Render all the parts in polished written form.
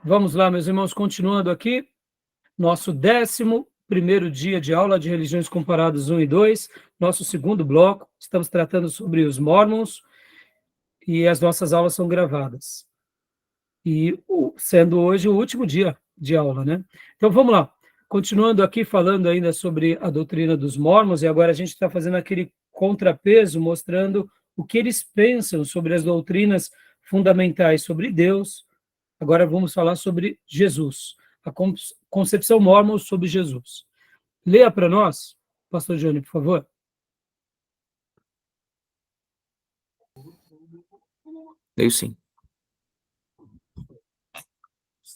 Vamos lá, meus irmãos, continuando aqui, nosso 11º dia de aula de Religiões Comparadas 1 e 2, nosso segundo bloco, estamos tratando sobre os Mormons e as nossas aulas são gravadas. E sendo hoje o último dia de aula, né? Então vamos lá, continuando aqui falando ainda sobre a doutrina dos Mormons, e agora a gente está fazendo aquele contrapeso, mostrando o que eles pensam sobre as doutrinas fundamentais sobre Deus. Agora vamos falar sobre Jesus, a concepção mórmon sobre Jesus. Leia para nós, pastor Johnny, por favor. Leio sim.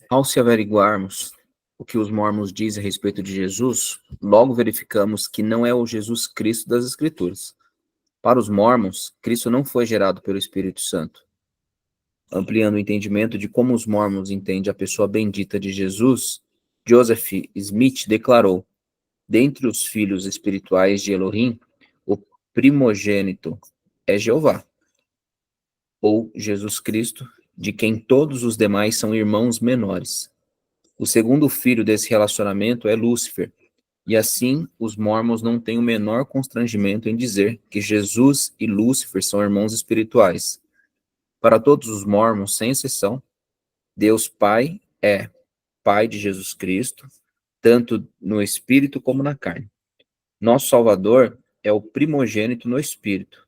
Ao se averiguarmos o que os mormons dizem a respeito de Jesus, logo verificamos que não é o Jesus Cristo das Escrituras. Para os mormons, Cristo não foi gerado pelo Espírito Santo. Ampliando o entendimento de como os mormons entendem a pessoa bendita de Jesus, Joseph Smith declarou: dentre os filhos espirituais de Elohim, o primogênito é Jeová, ou Jesus Cristo, de quem todos os demais são irmãos menores. O segundo filho desse relacionamento é Lúcifer, e assim os mormons não têm o menor constrangimento em dizer que Jesus e Lúcifer são irmãos espirituais. Para todos os mormons, sem exceção, Deus Pai é Pai de Jesus Cristo, tanto no espírito como na carne. Nosso Salvador é o primogênito no espírito,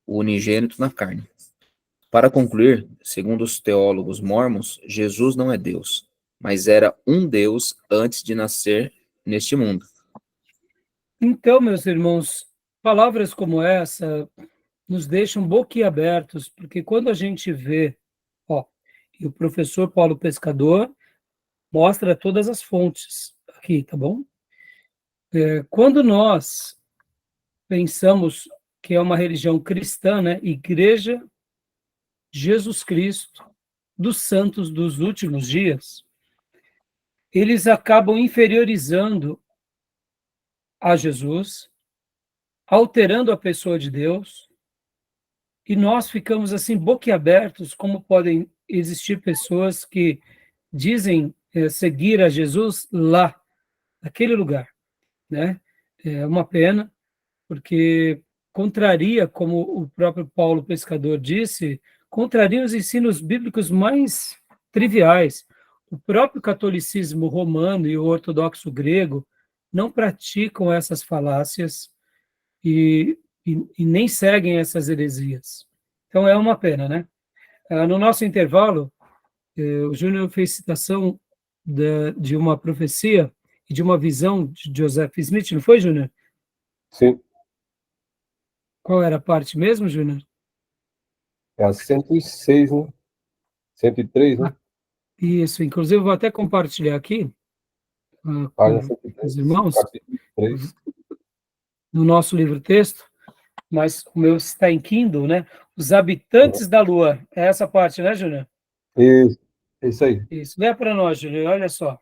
o unigênito na carne. Para concluir, segundo os teólogos mormons, Jesus não é Deus, mas era um Deus antes de nascer neste mundo. Então, meus irmãos, palavras como essa nos deixam boquiabertos, porque quando a gente vê, e o professor Paulo Pescador mostra todas as fontes aqui, tá bom? Quando nós pensamos que é uma religião cristã, né? Igreja Jesus Cristo dos santos dos últimos dias, eles acabam inferiorizando a Jesus, alterando a pessoa de Deus, e nós ficamos assim boquiabertos como podem existir pessoas que dizem seguir a Jesus lá, naquele lugar, né? É uma pena, porque contraria, como o próprio Paulo Pescador disse, contraria os ensinos bíblicos mais triviais. O próprio catolicismo romano e o ortodoxo grego não praticam essas falácias e nem seguem essas heresias. Então é uma pena, né? No nosso intervalo, o Júnior fez citação de uma profecia e de uma visão de Joseph Smith, não foi, Júnior? Sim. Qual era a parte mesmo, Júnior? É a 106, né? 103, né? Isso, inclusive eu vou até compartilhar aqui Página com 103, os irmãos, capítulo 3. no nosso livro-texto, mas o meu está em Kindle, né? Os habitantes da Lua. É essa parte, né, Júnior? Isso aí. Isso. Lê para nós, Júnior, olha só.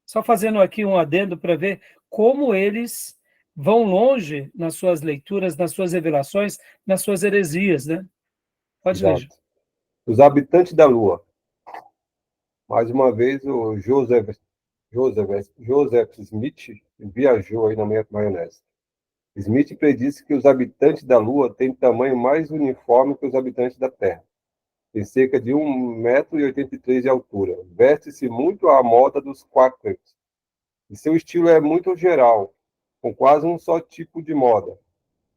Só fazendo aqui um adendo para ver como eles vão longe nas suas leituras, nas suas revelações, nas suas heresias, né? Pode ler, Júnior. Exato. Os habitantes da Lua. Mais uma vez, o Joseph Smith viajou aí na maionese. Smith predisse que os habitantes da Lua têm tamanho mais uniforme que os habitantes da Terra. Tem cerca de 1,83 m de altura. Veste-se muito à moda dos Quakers. E seu estilo é muito geral, com quase um só tipo de moda.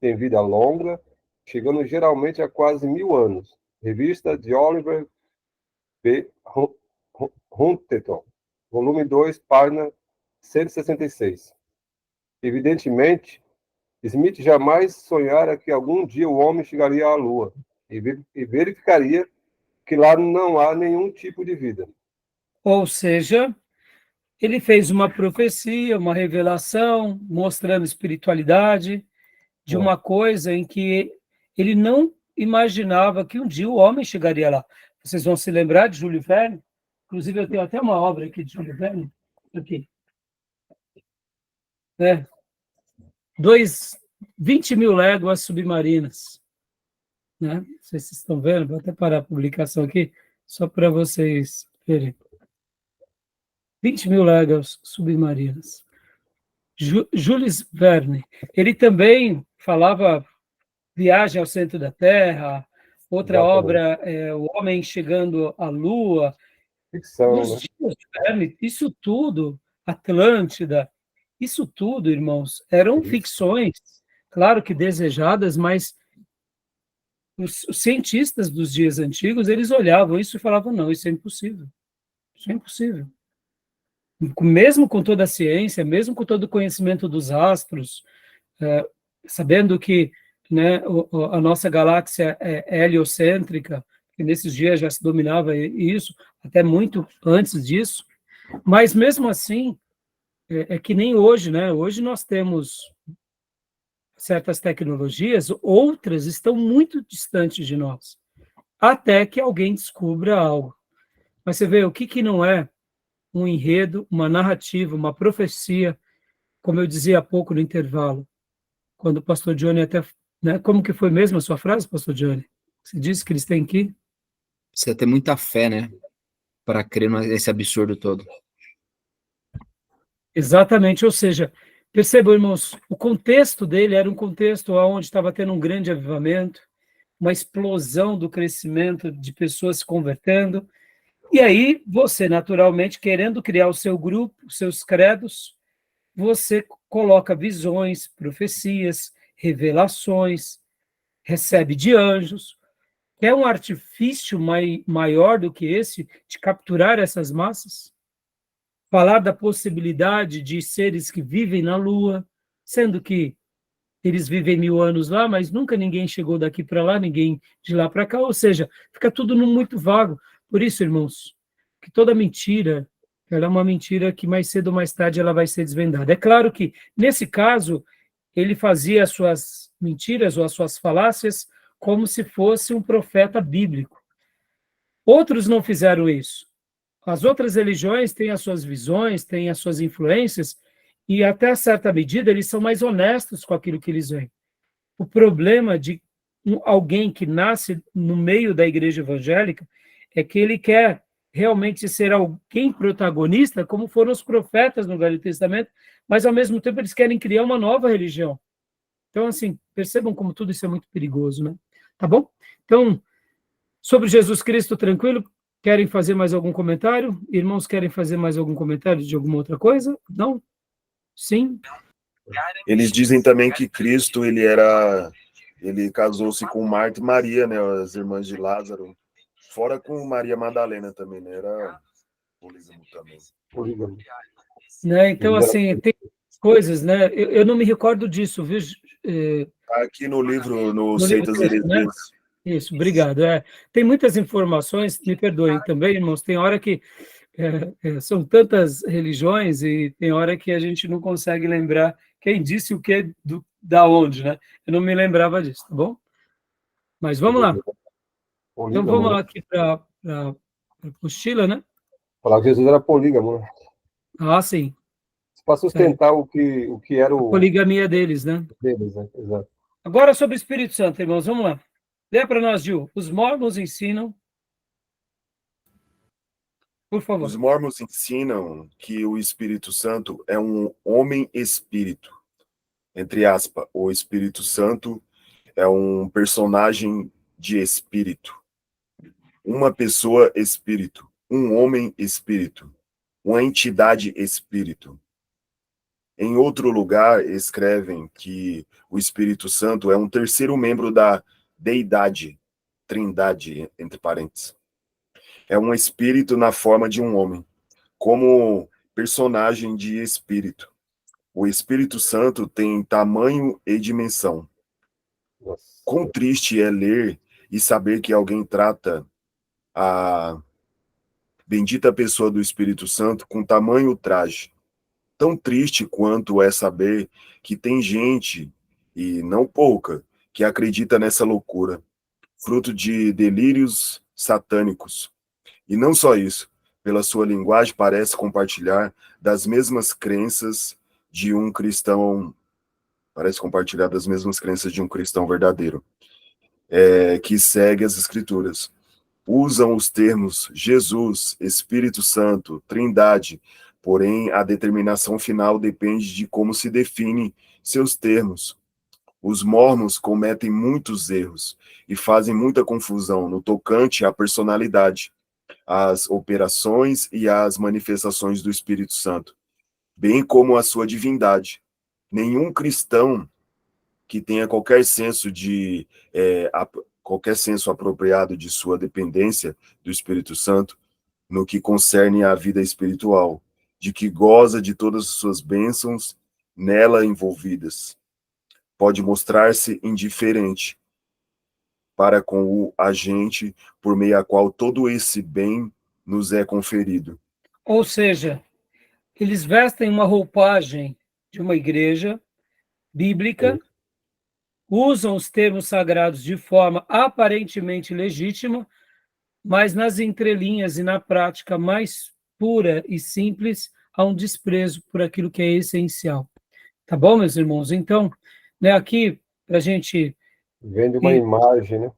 Tem vida longa, chegando geralmente a quase 1000 anos. Revista de Oliver B. Huntington, volume 2, página 166. Evidentemente, Smith jamais sonhara que algum dia o homem chegaria à Lua e verificaria que lá não há nenhum tipo de vida. Ou seja, ele fez uma profecia, uma revelação, mostrando espiritualidade de uma coisa em que ele não imaginava que um dia o homem chegaria lá. Vocês vão se lembrar de Júlio Verne? Inclusive, eu tenho até uma obra aqui de Júlio Verne. Aqui. 20 mil léguas submarinas. Né? Não sei se vocês estão vendo, vou até parar a publicação aqui, só para vocês verem. 20 mil léguas submarinas. Jules Verne, ele também falava Viagem ao Centro da Terra, outra Exatamente. obra é O Homem Chegando à Lua. Ficção, Nos né? dias de Verne, isso tudo, Atlântida, isso tudo, irmãos, eram Uhum. ficções, claro que desejadas, mas os cientistas dos dias antigos, eles olhavam isso e falavam, não, isso é impossível. Isso é impossível. Mesmo com toda a ciência, mesmo com todo o conhecimento dos astros, sabendo que, né, a nossa galáxia é heliocêntrica, que nesses dias já se dominava isso, até muito antes disso, mas mesmo assim, é que nem hoje, né? Hoje nós temos certas tecnologias, outras estão muito distantes de nós, até que alguém descubra algo. Mas você vê, o que não é um enredo, uma narrativa, uma profecia, como eu dizia há pouco no intervalo, quando o pastor Johnny até, né, como que foi mesmo a sua frase, pastor Johnny? Você disse que eles têm que... Precisa ter muita fé, né? Para crer nesse absurdo todo. Exatamente, ou seja, percebam, irmãos, o contexto dele era um contexto onde estava tendo um grande avivamento, uma explosão do crescimento de pessoas se convertendo, e aí você, naturalmente, querendo criar o seu grupo, os seus credos, você coloca visões, profecias, revelações, recebe de anjos. Quer um artifício maior do que esse de capturar essas massas? Falar da possibilidade de seres que vivem na Lua, sendo que eles vivem 1000 anos lá, mas nunca ninguém chegou daqui para lá, ninguém de lá para cá, ou seja, fica tudo muito vago. Por isso, irmãos, que toda mentira, ela é uma mentira que mais cedo ou mais tarde ela vai ser desvendada. É claro que, nesse caso, ele fazia as suas mentiras ou as suas falácias como se fosse um profeta bíblico. Outros não fizeram isso. As outras religiões têm as suas visões, têm as suas influências, e até certa medida eles são mais honestos com aquilo que eles veem. O problema de alguém que nasce no meio da igreja evangélica é que ele quer realmente ser alguém protagonista, como foram os profetas no Velho Testamento, mas ao mesmo tempo eles querem criar uma nova religião. Então, assim, percebam como tudo isso é muito perigoso, né? Tá bom? Então, sobre Jesus Cristo, tranquilo? Querem fazer mais algum comentário? Irmãos, querem fazer mais algum comentário de alguma outra coisa? Não? Sim? Eles dizem também que Cristo, ele casou-se com Marta e Maria, né, as irmãs de Lázaro, fora com Maria Madalena também, né, era polígamo também. Polígamo. Né? Então, assim, tem coisas, né? Eu não me recordo disso, viu? Aqui no livro, no No Seitas livro, né? Heresias. Isso, obrigado. Tem muitas informações, me perdoem também, irmãos, tem hora que são tantas religiões e tem hora que a gente não consegue lembrar quem disse o que da onde, né? Eu não me lembrava disso, tá bom? Mas vamos lá. Então vamos lá aqui para a apostila, né? Falar que Jesus era polígamo, né? Ah, sim. Para sustentar o que era A o poligamia deles, né? deles, né? Exato. Agora sobre o Espírito Santo, irmãos, vamos lá. Lê para nós, Gil. Os mormons ensinam. Por favor. Os mormons ensinam que o Espírito Santo é um homem-espírito. Entre aspas, o Espírito Santo é um personagem de espírito. Uma pessoa espírito. Um homem espírito. Uma entidade espírito. Em outro lugar, escrevem que o Espírito Santo é um terceiro membro da deidade, trindade, entre parênteses. É um espírito na forma de um homem, como personagem de espírito. O Espírito Santo tem tamanho e dimensão. Nossa. Quão triste é ler e saber que alguém trata a bendita pessoa do Espírito Santo com tamanho traje. Tão triste quanto é saber que tem gente, e não pouca, que acredita nessa loucura, fruto de delírios satânicos. E não só isso, pela sua linguagem parece compartilhar das mesmas crenças de um cristão, verdadeiro, que segue as Escrituras. Usam os termos Jesus, Espírito Santo, Trindade, Porém, a determinação final depende de como se definem seus termos. Os mormons cometem muitos erros e fazem muita confusão no tocante à personalidade, às operações e às manifestações do Espírito Santo, bem como a sua divindade. Nenhum cristão que tenha qualquer senso apropriado de sua dependência do Espírito Santo no que concerne à vida espiritual, de que goza de todas as suas bênçãos nela envolvidas, pode mostrar-se indiferente para com o agente por meio a qual todo esse bem nos é conferido. Ou seja, eles vestem uma roupagem de uma igreja bíblica, usam os termos sagrados de forma aparentemente legítima, mas nas entrelinhas e na prática mais pura e simples, há um desprezo por aquilo que é essencial. Tá bom, meus irmãos? Então, né, aqui, para a gente... Vende uma imagem, né?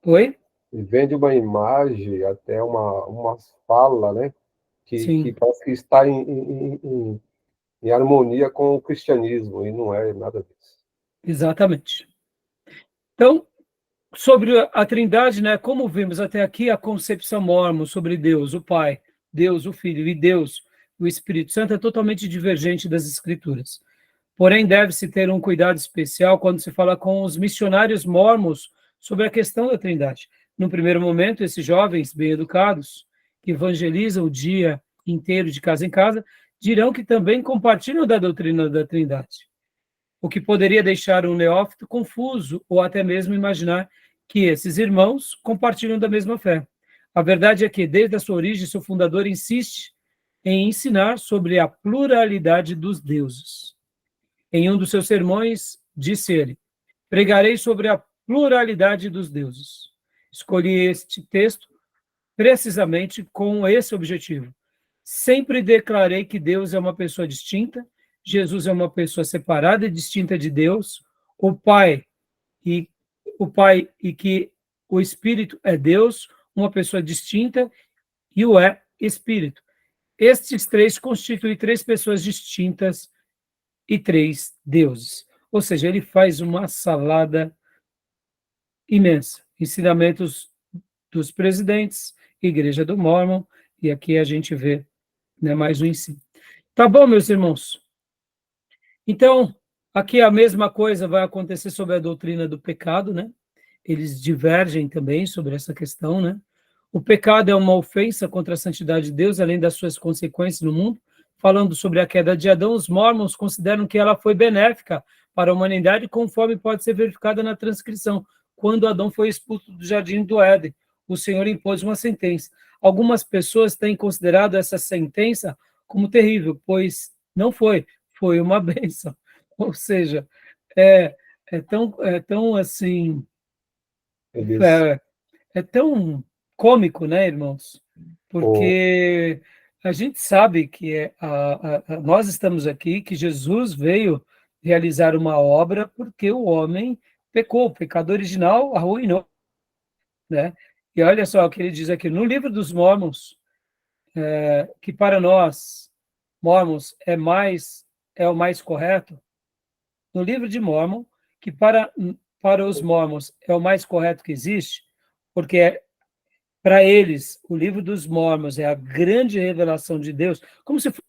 Oi? E vende uma imagem, até uma fala, né? Que parece que está em harmonia com o cristianismo, e não é nada disso. Exatamente. Então, sobre a Trindade, né, como vimos até aqui, a concepção mórmon sobre Deus, o Pai, Deus, o Filho e Deus, o Espírito Santo, é totalmente divergente das Escrituras. Porém, deve-se ter um cuidado especial quando se fala com os missionários mórmons sobre a questão da Trindade. No primeiro momento, esses jovens bem educados, que evangelizam o dia inteiro de casa em casa, dirão que também compartilham da doutrina da Trindade, o que poderia deixar um neófito confuso ou até mesmo imaginar que esses irmãos compartilham da mesma fé. A verdade é que, desde a sua origem, seu fundador insiste em ensinar sobre a pluralidade dos deuses. Em um dos seus sermões, disse ele: pregarei sobre a pluralidade dos deuses. Escolhi este texto precisamente com esse objetivo. Sempre declarei que Deus é uma pessoa distinta, Jesus é uma pessoa separada e distinta de Deus, o Pai e que o Espírito é Deus, uma pessoa distinta, e o é Espírito. Estes três constituem três pessoas distintas e três deuses. Ou seja, ele faz uma salada imensa. Ensinamentos dos presidentes, Igreja do Mórmon, e aqui a gente vê, né, mais um ensino. Tá bom, meus irmãos? Então, aqui a mesma coisa vai acontecer sobre a doutrina do pecado, né? Eles divergem também sobre essa questão, né? O pecado é uma ofensa contra a santidade de Deus, além das suas consequências no mundo. Falando sobre a queda de Adão, os mormons consideram que ela foi benéfica para a humanidade, conforme pode ser verificada na transcrição. Quando Adão foi expulso do jardim do Éden, o Senhor impôs uma sentença. Algumas pessoas têm considerado essa sentença como terrível, pois não foi uma bênção. Ou seja, é tão assim, é tão cômico, né, irmãos? Porque a gente sabe que nós estamos aqui, que Jesus veio realizar uma obra porque o homem pecou, o pecado original arruinou, né? E olha só o que ele diz aqui, no livro dos Mormons, que para nós, Mormons, é o mais correto, no livro de Mormon, que para os Mormons é o mais correto que existe, porque para eles, o livro dos Mormons é a grande revelação de Deus, como se fosse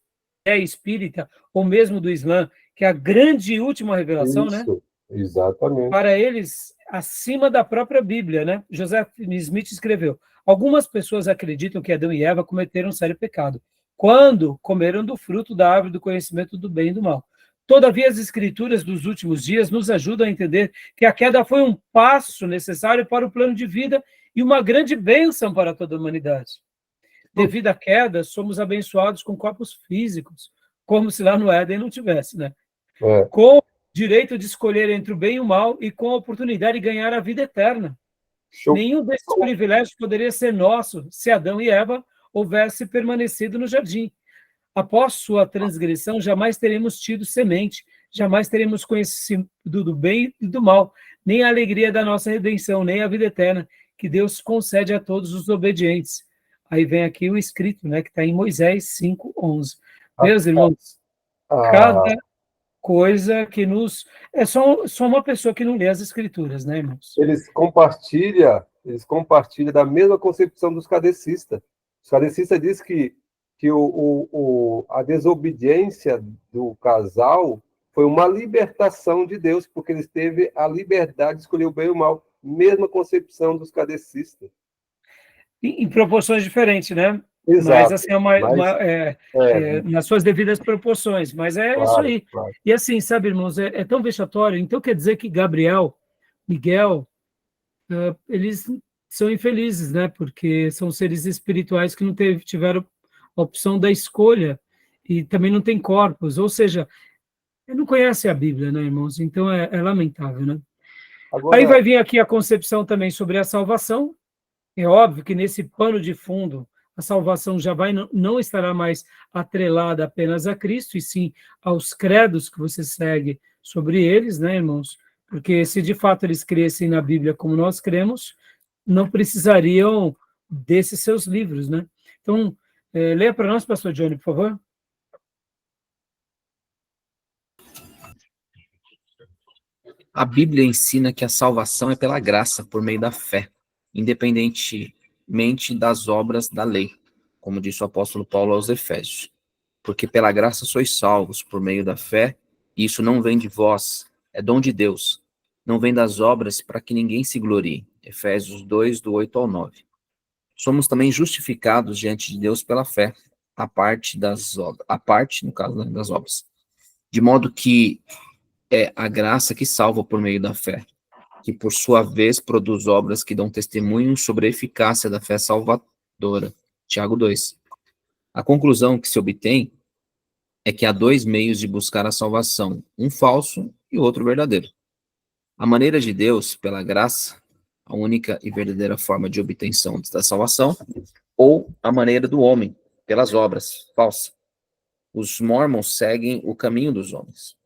a espírita, ou mesmo do Islã, que é a grande e última revelação, Isso, né? Exatamente. Para eles, acima da própria Bíblia, né? Joseph Smith escreveu: algumas pessoas acreditam que Adão e Eva cometeram um sério pecado quando comeram do fruto da árvore do conhecimento do bem e do mal. Todavia, as escrituras dos últimos dias nos ajudam a entender que a queda foi um passo necessário para o plano de vida e uma grande bênção para toda a humanidade. Devido à queda, somos abençoados com corpos físicos, como se lá no Éden não tivesse, né? Com o direito de escolher entre o bem e o mal e com a oportunidade de ganhar a vida eterna. Nenhum desses privilégios poderia ser nosso se Adão e Eva houvessem permanecido no jardim. Após sua transgressão, jamais teremos tido semente, jamais teremos conhecido do bem e do mal, nem a alegria da nossa redenção, nem a vida eterna, que Deus concede a todos os obedientes. Aí vem aqui o escrito, né, que está em Moisés 5:11. Meus irmãos, cada Ah, coisa que nos... É só uma pessoa que não lê as escrituras, né, irmãos? eles compartilham da mesma concepção dos kardecistas. Os kardecistas dizem que a desobediência do casal foi uma libertação de Deus, porque eles teve a liberdade de escolher o bem e o mal. Mesma concepção dos kardecistas. Em proporções diferentes, né? Mas, Exato. assim, Mas, nas suas devidas proporções. Mas é isso claro, aí. claro. E assim, sabe, irmãos, é tão vexatório. Então quer dizer que Gabriel, Miguel, eles são infelizes, né? Porque são seres espirituais que não tiveram a opção da escolha e também não têm corpos. Ou seja, não conhecem a Bíblia, né, irmãos? Então é lamentável, né? Aí Agora, vai vir aqui a concepção também sobre a salvação. É óbvio que nesse pano de fundo, a salvação já não estará mais atrelada apenas a Cristo, e sim aos credos que você segue sobre eles, né, irmãos? Porque se de fato eles crescem na Bíblia como nós cremos, não precisariam desses seus livros, né? Então, leia para nós, pastor Johnny, por favor. A Bíblia ensina que a salvação é pela graça, por meio da fé, independentemente das obras da lei, como disse o apóstolo Paulo aos Efésios. Porque pela graça sois salvos, por meio da fé, e isso não vem de vós, é dom de Deus. Não vem das obras para que ninguém se glorie. Efésios 2, do 8 ao 9. Somos também justificados diante de Deus pela fé, a parte, no caso, né, das obras. De modo que é a graça que salva por meio da fé, que por sua vez produz obras que dão testemunho sobre a eficácia da fé salvadora. Tiago 2. A conclusão que se obtém é que há dois meios de buscar a salvação, um falso e outro verdadeiro. A maneira de Deus, pela graça, a única e verdadeira forma de obtenção da salvação, ou a maneira do homem, pelas obras, falsa. Os mormons seguem o caminho dos homens.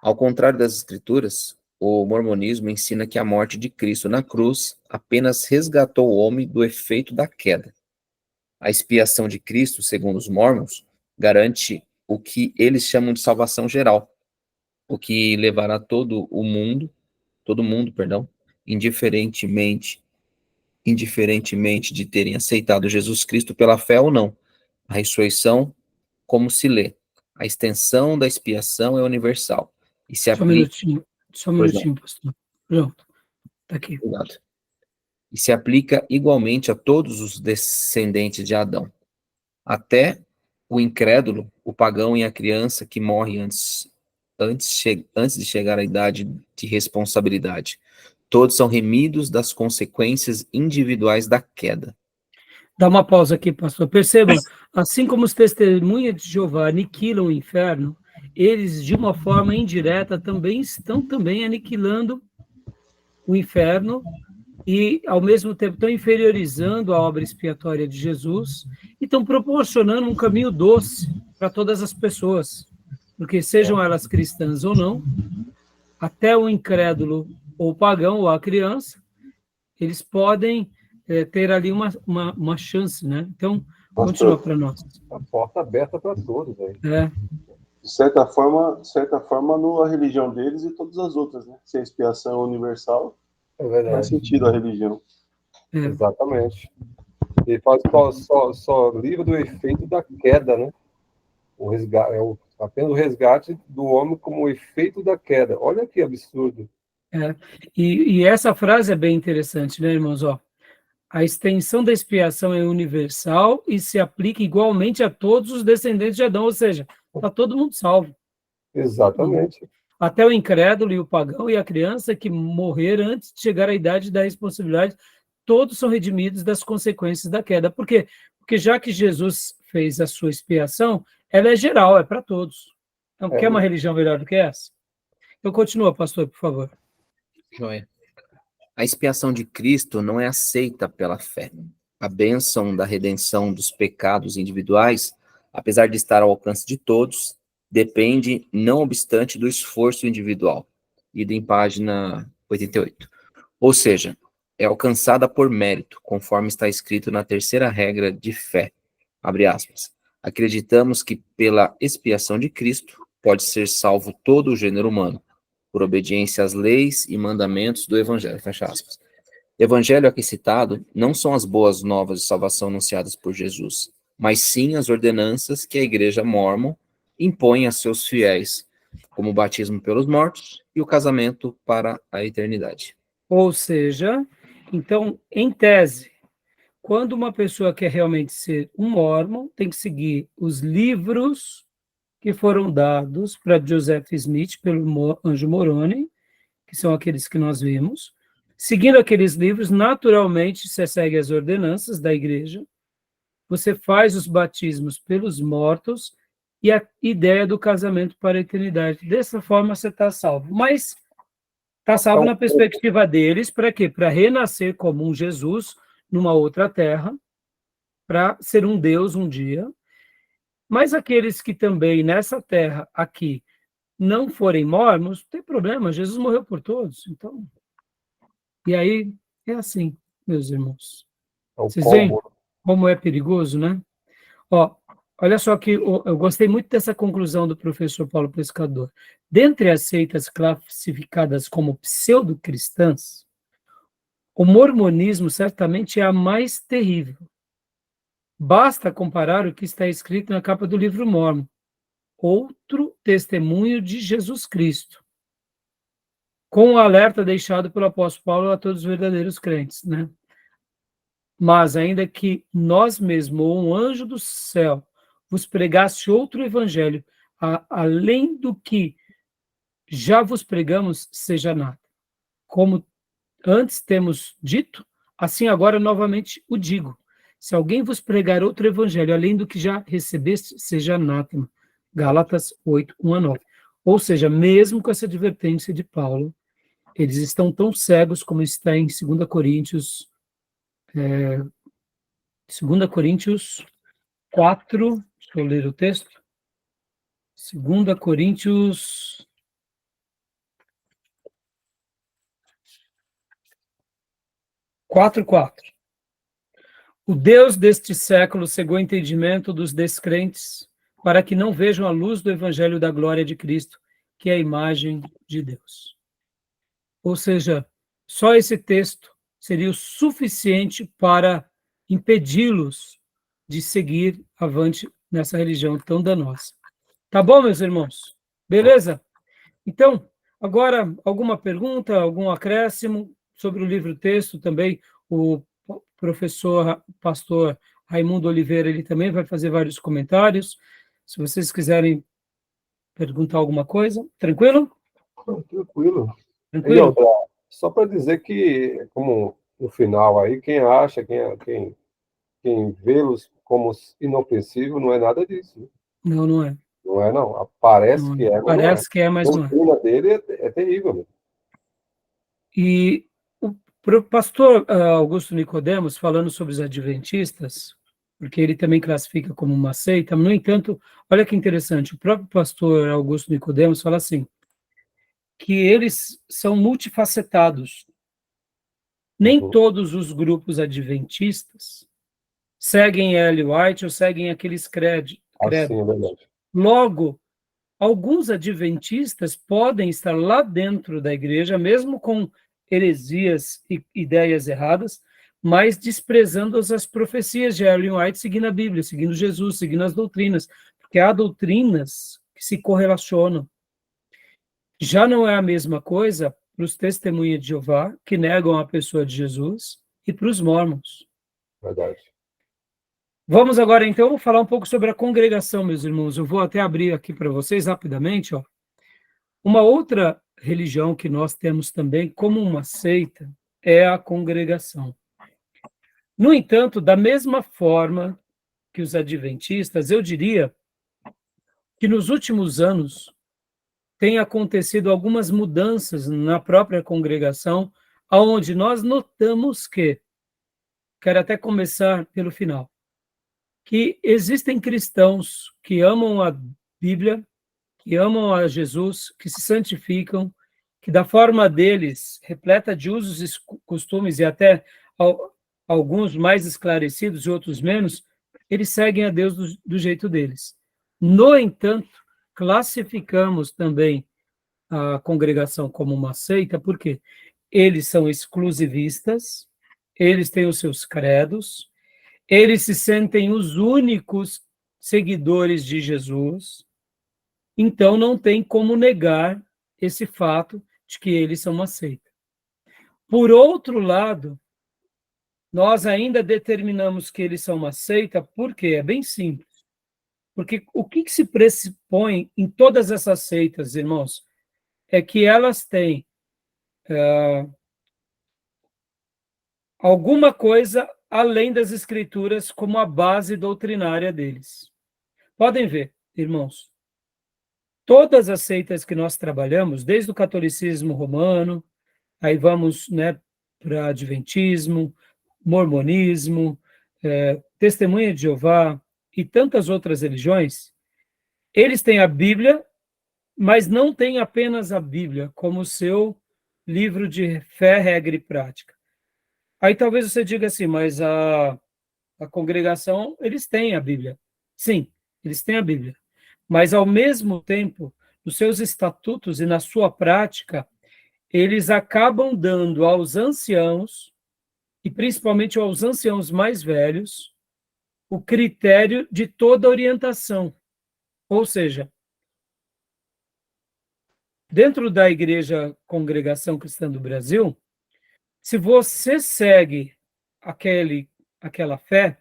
Ao contrário das Escrituras, o mormonismo ensina que a morte de Cristo na cruz apenas resgatou o homem do efeito da queda. A expiação de Cristo, segundo os mormons, garante o que eles chamam de salvação geral, o que levará todo mundo, indiferentemente de terem aceitado Jesus Cristo pela fé ou não. A ressurreição, como se lê, a extensão da expiação é universal e se aplica. Só um Pois não, minutinho, pastor. Pronto, está aqui. obrigado. E se aplica igualmente a todos os descendentes de Adão, até o incrédulo, o pagão e a criança que morre antes de chegar à idade de responsabilidade. Todos são remidos das consequências individuais da queda. Dá uma pausa aqui, pastor. Perceba, assim como os testemunhas de Jeová aniquilam o inferno, eles, de uma forma indireta, também estão aniquilando o inferno e, ao mesmo tempo, estão inferiorizando a obra expiatória de Jesus e estão proporcionando um caminho doce para todas as pessoas, porque sejam elas cristãs ou não, até o incrédulo ou o pagão ou a criança, eles podem ter ali uma chance, né? Então, continua para nós. a porta aberta para todos. Aí. De certa forma, a religião deles e todas as outras, né? Se a expiação é universal, É verdade. faz sentido a religião. Exatamente. Ele fala só livre do efeito da queda, né? O resgate, apenas o resgate do homem como o efeito da queda. Olha que absurdo. E essa frase é bem interessante, né, irmãos? Ó, a extensão da expiação é universal e se aplica igualmente a todos os descendentes de Adão, ou seja, está todo mundo salvo. Exatamente. Até o incrédulo e o pagão e a criança que morrer antes de chegar à idade da responsabilidade, todos são redimidos das consequências da queda. Por quê? Porque já que Jesus fez a sua expiação, ela é geral, é para todos. Então, quer uma religião melhor do que essa? Então, continua, pastor, por favor. Joia. A expiação de Cristo não é aceita pela fé. A bênção da redenção dos pecados individuais, apesar de estar ao alcance de todos, depende, não obstante, do esforço individual. Ido em página 88. Ou seja, é alcançada por mérito, conforme está escrito na terceira regra de fé. Abre aspas. Acreditamos que pela expiação de Cristo pode ser salvo todo o gênero humano, por obediência às leis e mandamentos do Evangelho. Fecha aspas. Evangelho aqui citado não são as boas novas de salvação anunciadas por Jesus, mas sim as ordenanças que a Igreja Mórmon impõe a seus fiéis, como o batismo pelos mortos e o casamento para a eternidade. Ou seja, então, em tese, quando uma pessoa quer realmente ser um mórmon, tem que seguir os livros que foram dados para Joseph Smith pelo Anjo Moroni, que são aqueles que nós vimos. Seguindo aqueles livros, naturalmente, você segue as ordenanças da igreja, você faz os batismos pelos mortos e a ideia do casamento para a eternidade. Dessa forma, você está salvo. Mas está salvo na perspectiva deles, para quê? Para renascer como um Jesus numa outra terra, para ser um Deus um dia. Mas aqueles que também nessa terra aqui não forem mormons, não tem problema, Jesus morreu por todos. Então, e aí é assim, meus irmãos. Vocês veem como é perigoso, né? Ó, olha só que eu gostei muito dessa conclusão do professor Paulo Pescador. Dentre as seitas classificadas como pseudo-cristãs, o mormonismo certamente é a mais terrível. Basta comparar o que está escrito na capa do livro Mórmon, outro testemunho de Jesus Cristo, com o alerta deixado pelo apóstolo Paulo a todos os verdadeiros crentes, né? Mas ainda que nós mesmos, ou um anjo do céu, vos pregasse outro evangelho, além do que já vos pregamos, seja nada. Como antes temos dito, assim agora novamente o digo. Se alguém vos pregar outro evangelho, além do que já recebeste, seja anátema. Gálatas 8, 1 a 9. Ou seja, mesmo com essa advertência de Paulo, eles estão tão cegos como está em 2 Coríntios 4, deixa eu ler o texto. 2 Coríntios 4:4. O Deus deste século cegou o entendimento dos descrentes para que não vejam a luz do evangelho da glória de Cristo, que é a imagem de Deus. Ou seja, só esse texto seria o suficiente para impedi-los de seguir avante nessa religião tão danosa. Tá bom, meus irmãos? Beleza? Então, agora, alguma pergunta, algum acréscimo sobre o livro-texto também? O professor, pastor Raimundo Oliveira, ele também vai fazer vários comentários. Se vocês quiserem perguntar alguma coisa, tranquilo? Tranquilo. Tranquilo? E outra, só para dizer que, como no final aí, quem acha, quem vê-los como inofensivo, não é nada disso. Né? Não, não é. Não é, não. Parece Não que é. é, mas Parece não é. que é, mas A não é. doutrina dele é terrível. Né? E o pastor Augusto Nicodemos, falando sobre os adventistas, porque ele também classifica como uma seita, no entanto, olha que interessante, o próprio pastor Augusto Nicodemos fala assim, que eles são multifacetados. Nem todos os grupos adventistas seguem Ellen White ou seguem aqueles credos. Assim, é verdade. Logo, alguns adventistas podem estar lá dentro da igreja, mesmo com heresias e ideias erradas, mas desprezando as profecias de Ellen White, seguindo a Bíblia, seguindo Jesus, seguindo as doutrinas, porque há doutrinas que se correlacionam. Já não é a mesma coisa para os testemunhas de Jeová, que negam a pessoa de Jesus, e para os mórmons. Verdade. Vamos agora, então, falar um pouco sobre a congregação, meus irmãos. Eu vou até abrir aqui para vocês rapidamente. Ó. Uma outra religião que nós temos também como uma seita é a congregação. No entanto, da mesma forma que os adventistas, eu diria que nos últimos anos tem acontecido algumas mudanças na própria congregação, onde nós notamos que, quero até começar pelo final, que existem cristãos que amam a Bíblia, que amam a Jesus, que se santificam, que da forma deles, repleta de usos e costumes, e até alguns mais esclarecidos e outros menos, eles seguem a Deus do jeito deles. No entanto, classificamos também a congregação como uma seita, porque eles são exclusivistas, eles têm os seus credos, eles se sentem os únicos seguidores de Jesus, então não tem como negar esse fato de que eles são uma seita. Por outro lado, nós ainda determinamos que eles são uma seita, porque é bem simples. Porque o que se pressupõe em todas essas seitas, irmãos, é que elas têm alguma coisa além das escrituras como a base doutrinária deles. Podem ver, irmãos, todas as seitas que nós trabalhamos, desde o catolicismo romano, aí vamos, né, para adventismo, mormonismo, testemunha de Jeová e tantas outras religiões, eles têm a Bíblia, mas não têm apenas a Bíblia como seu livro de fé, regra e prática. Aí talvez você diga assim, mas a congregação, eles têm a Bíblia. Sim, eles têm a Bíblia. Mas, ao mesmo tempo, nos seus estatutos e na sua prática, eles acabam dando aos anciãos, e principalmente aos anciãos mais velhos, o critério de toda orientação. Ou seja, dentro da Igreja Congregação Cristã do Brasil, se você segue aquela fé,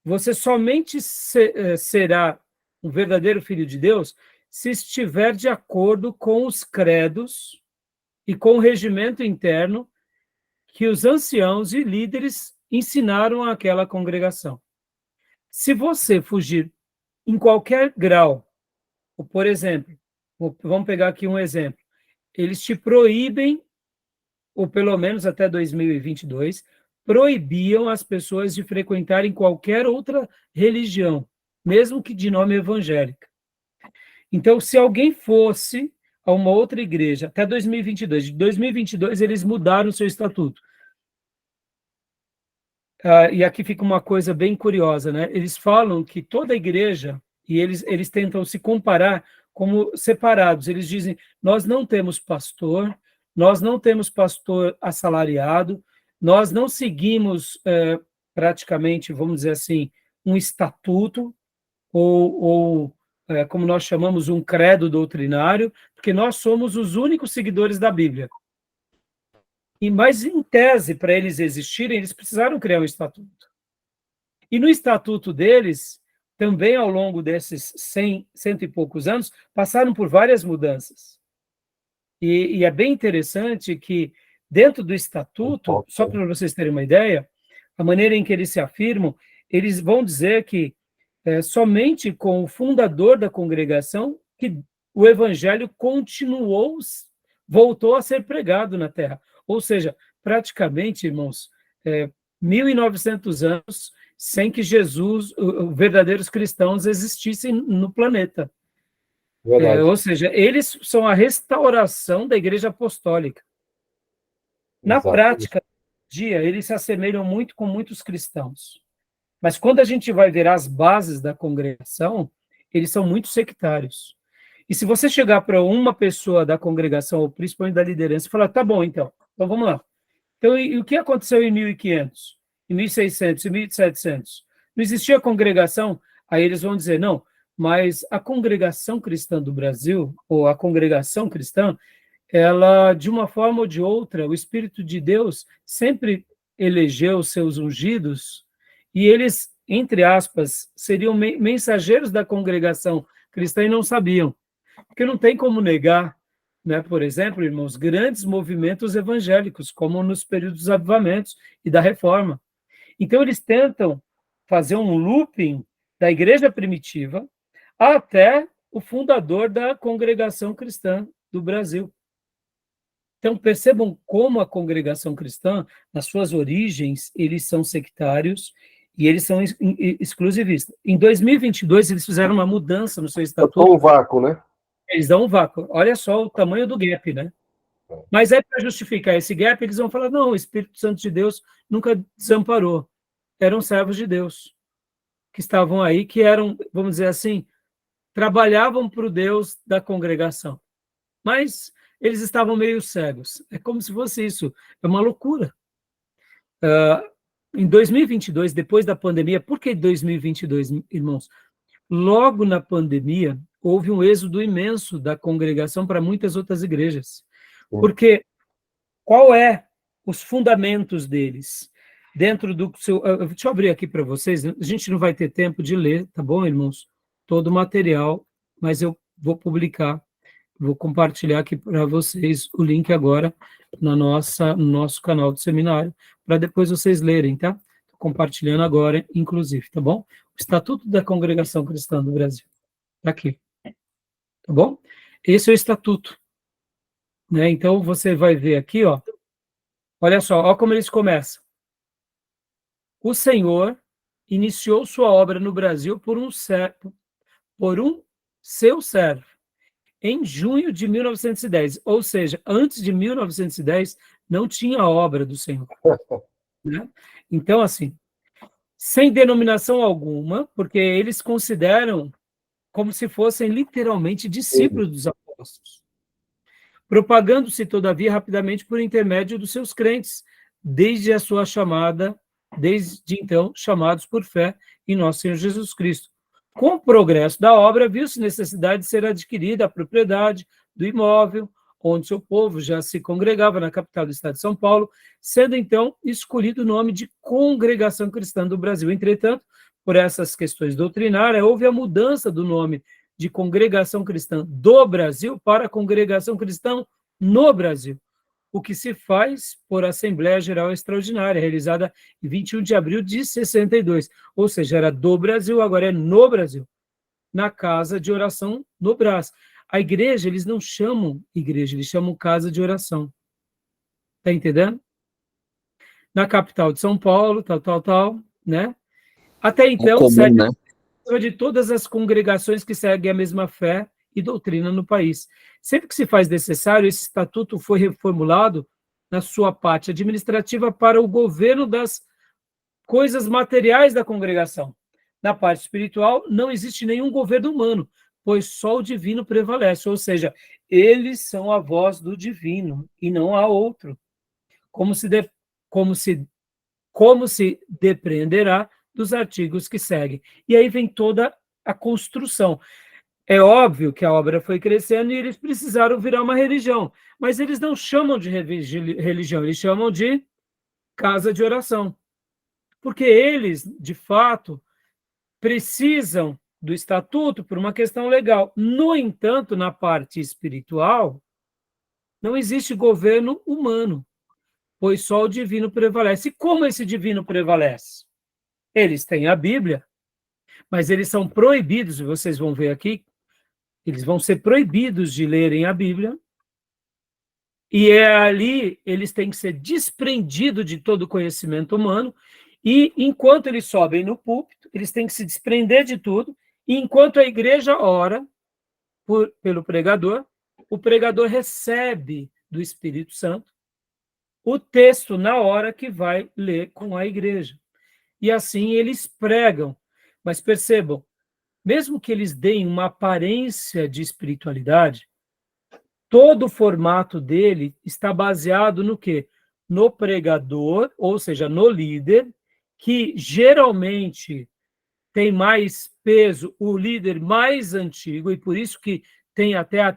você somente será um verdadeiro filho de Deus se estiver de acordo com os credos e com o regimento interno que os anciãos e líderes ensinaram àquela congregação. Se você fugir em qualquer grau, ou, por exemplo, vamos pegar aqui um exemplo, eles te proíbem, ou pelo menos até 2022, proibiam as pessoas de frequentarem qualquer outra religião, mesmo que de nome evangélica. Então, se alguém fosse a uma outra igreja, até 2022, de 2022 eles mudaram o seu estatuto. E aqui fica uma coisa bem curiosa, né? Eles falam que toda igreja, e eles tentam se comparar como separados. Eles dizem, nós não temos pastor assalariado, nós não seguimos praticamente, vamos dizer assim, um estatuto, ou como nós chamamos, um credo doutrinário, porque nós somos os únicos seguidores da Bíblia. Mas, em tese, para eles existirem, eles precisaram criar um estatuto. E no estatuto deles, também ao longo desses 100 e poucos anos, passaram por várias mudanças. E é bem interessante que, dentro do estatuto, só para vocês terem uma ideia, a maneira em que eles se afirmam, eles vão dizer que somente com o fundador da congregação que o evangelho voltou a ser pregado na terra. Ou seja, praticamente, irmãos, 1.900 anos sem que Jesus, verdadeiros cristãos, existissem no planeta. Ou seja, eles são a restauração da Igreja Apostólica. Na prática, dia, eles se assemelham muito com muitos cristãos. Mas quando a gente vai ver as bases da congregação, eles são muito sectários. E se você chegar para uma pessoa da congregação, ou principalmente da liderança, e falar, tá bom, então vamos lá. Então, e o que aconteceu em 1500, em 1600, em 1700? Não existia congregação? Aí eles vão dizer, não, mas a congregação cristã do Brasil, ou a congregação cristã, ela, de uma forma ou de outra, o Espírito de Deus sempre elegeu seus ungidos, e eles, entre aspas, seriam mensageiros da congregação cristã e não sabiam. Porque não tem como negar, né, por exemplo, irmãos, grandes movimentos evangélicos, como nos períodos dos avivamentos e da Reforma. Então, eles tentam fazer um looping da igreja primitiva até o fundador da congregação cristã do Brasil. Então, percebam como a congregação cristã, nas suas origens, eles são sectários e eles são exclusivistas. Em 2022, eles fizeram uma mudança no seu estatuto. Botou um vácuo, né? Eles dão um vácuo. Olha só o tamanho do gap, né? Mas aí, para justificar esse gap, eles vão falar, não, o Espírito Santo de Deus nunca desamparou. Eram servos de Deus. que estavam aí, que eram, vamos dizer assim, trabalhavam para o Deus da congregação. Mas eles estavam meio cegos. É como se fosse isso. É uma loucura. Em 2022, depois da pandemia, por que 2022, irmãos? Logo na pandemia, houve um êxodo imenso da congregação para muitas outras igrejas. Porque qual é os fundamentos deles? Dentro do seu... Deixa eu abrir aqui para vocês. A gente não vai ter tempo de ler, tá bom, irmãos? Todo o material, mas eu vou publicar, vou compartilhar aqui para vocês o link agora no nosso canal do seminário, para depois vocês lerem, tá? Estou compartilhando agora, inclusive, tá bom? O Estatuto da Congregação Cristã do Brasil. Está aqui. Tá bom? Esse é o Estatuto. Né? Então, você vai ver aqui, ó. Olha só, ó como eles começam. O Senhor iniciou sua obra no Brasil por um seu servo, em junho de 1910. Ou seja, antes de 1910, não tinha obra do Senhor. Né? Então, assim, sem denominação alguma, porque eles consideram como se fossem literalmente discípulos dos apóstolos, propagando-se, todavia, rapidamente por intermédio dos seus crentes, desde então, chamados por fé em nosso Senhor Jesus Cristo. Com o progresso da obra, viu-se necessidade de ser adquirida a propriedade do imóvel, onde seu povo já se congregava na capital do estado de São Paulo, sendo então escolhido o nome de Congregação Cristã do Brasil. Entretanto, por essas questões doutrinárias, houve a mudança do nome de Congregação Cristã do Brasil para Congregação Cristã no Brasil, o que se faz por Assembleia Geral Extraordinária, realizada em 21 de abril de 62, ou seja, era do Brasil, agora é no Brasil, na Casa de Oração no Brás. A igreja, eles não chamam igreja, eles chamam Casa de Oração. Está entendendo? Na capital de São Paulo, tal, né? Até então, comum, serve né? de todas as congregações que seguem a mesma fé e doutrina no país. Sempre que se faz necessário, esse estatuto foi reformulado na sua parte administrativa para o governo das coisas materiais da congregação. Na parte espiritual, não existe nenhum governo humano, pois só o divino prevalece, ou seja, eles são a voz do divino e não há outro. Como se depreenderá dos artigos que seguem. E aí vem toda a construção. É óbvio que a obra foi crescendo e eles precisaram virar uma religião, mas eles não chamam de religião, eles chamam de casa de oração. Porque eles, de fato, precisam do estatuto por uma questão legal. No entanto, na parte espiritual, não existe governo humano, pois só o divino prevalece. E como esse divino prevalece? Eles têm a Bíblia, mas eles são proibidos, vocês vão ver aqui, eles vão ser proibidos de lerem a Bíblia, e ali eles têm que ser desprendidos de todo o conhecimento humano, e enquanto eles sobem no púlpito, eles têm que se desprender de tudo, e enquanto a igreja ora pelo pregador, o pregador recebe do Espírito Santo o texto na hora que vai ler com a igreja. E assim eles pregam. Mas percebam, mesmo que eles deem uma aparência de espiritualidade, todo o formato dele está baseado no quê? No pregador, ou seja, no líder, que geralmente tem mais peso, o líder mais antigo, e por isso que tem até a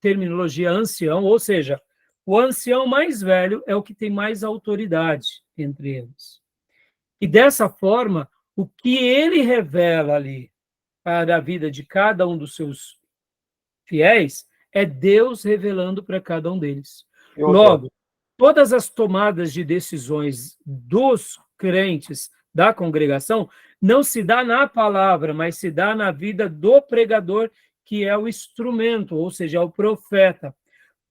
terminologia ancião, ou seja, o ancião mais velho é o que tem mais autoridade entre eles. E dessa forma, o que ele revela ali para a vida de cada um dos seus fiéis é Deus revelando para cada um deles. Logo, todas as tomadas de decisões dos crentes da congregação não se dá na palavra, mas se dá na vida do pregador, que é o instrumento, ou seja, o profeta.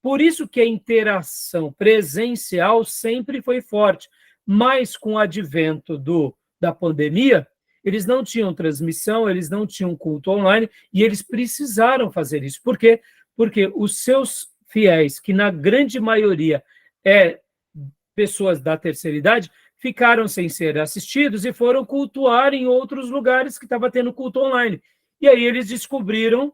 Por isso que a interação presencial sempre foi forte, mas com o advento da pandemia, eles não tinham transmissão, eles não tinham culto online, e eles precisaram fazer isso. Por quê? Porque os seus fiéis, que na grande maioria pessoas da terceira idade, ficaram sem ser assistidos e foram cultuar em outros lugares que estava tendo culto online. E aí eles descobriram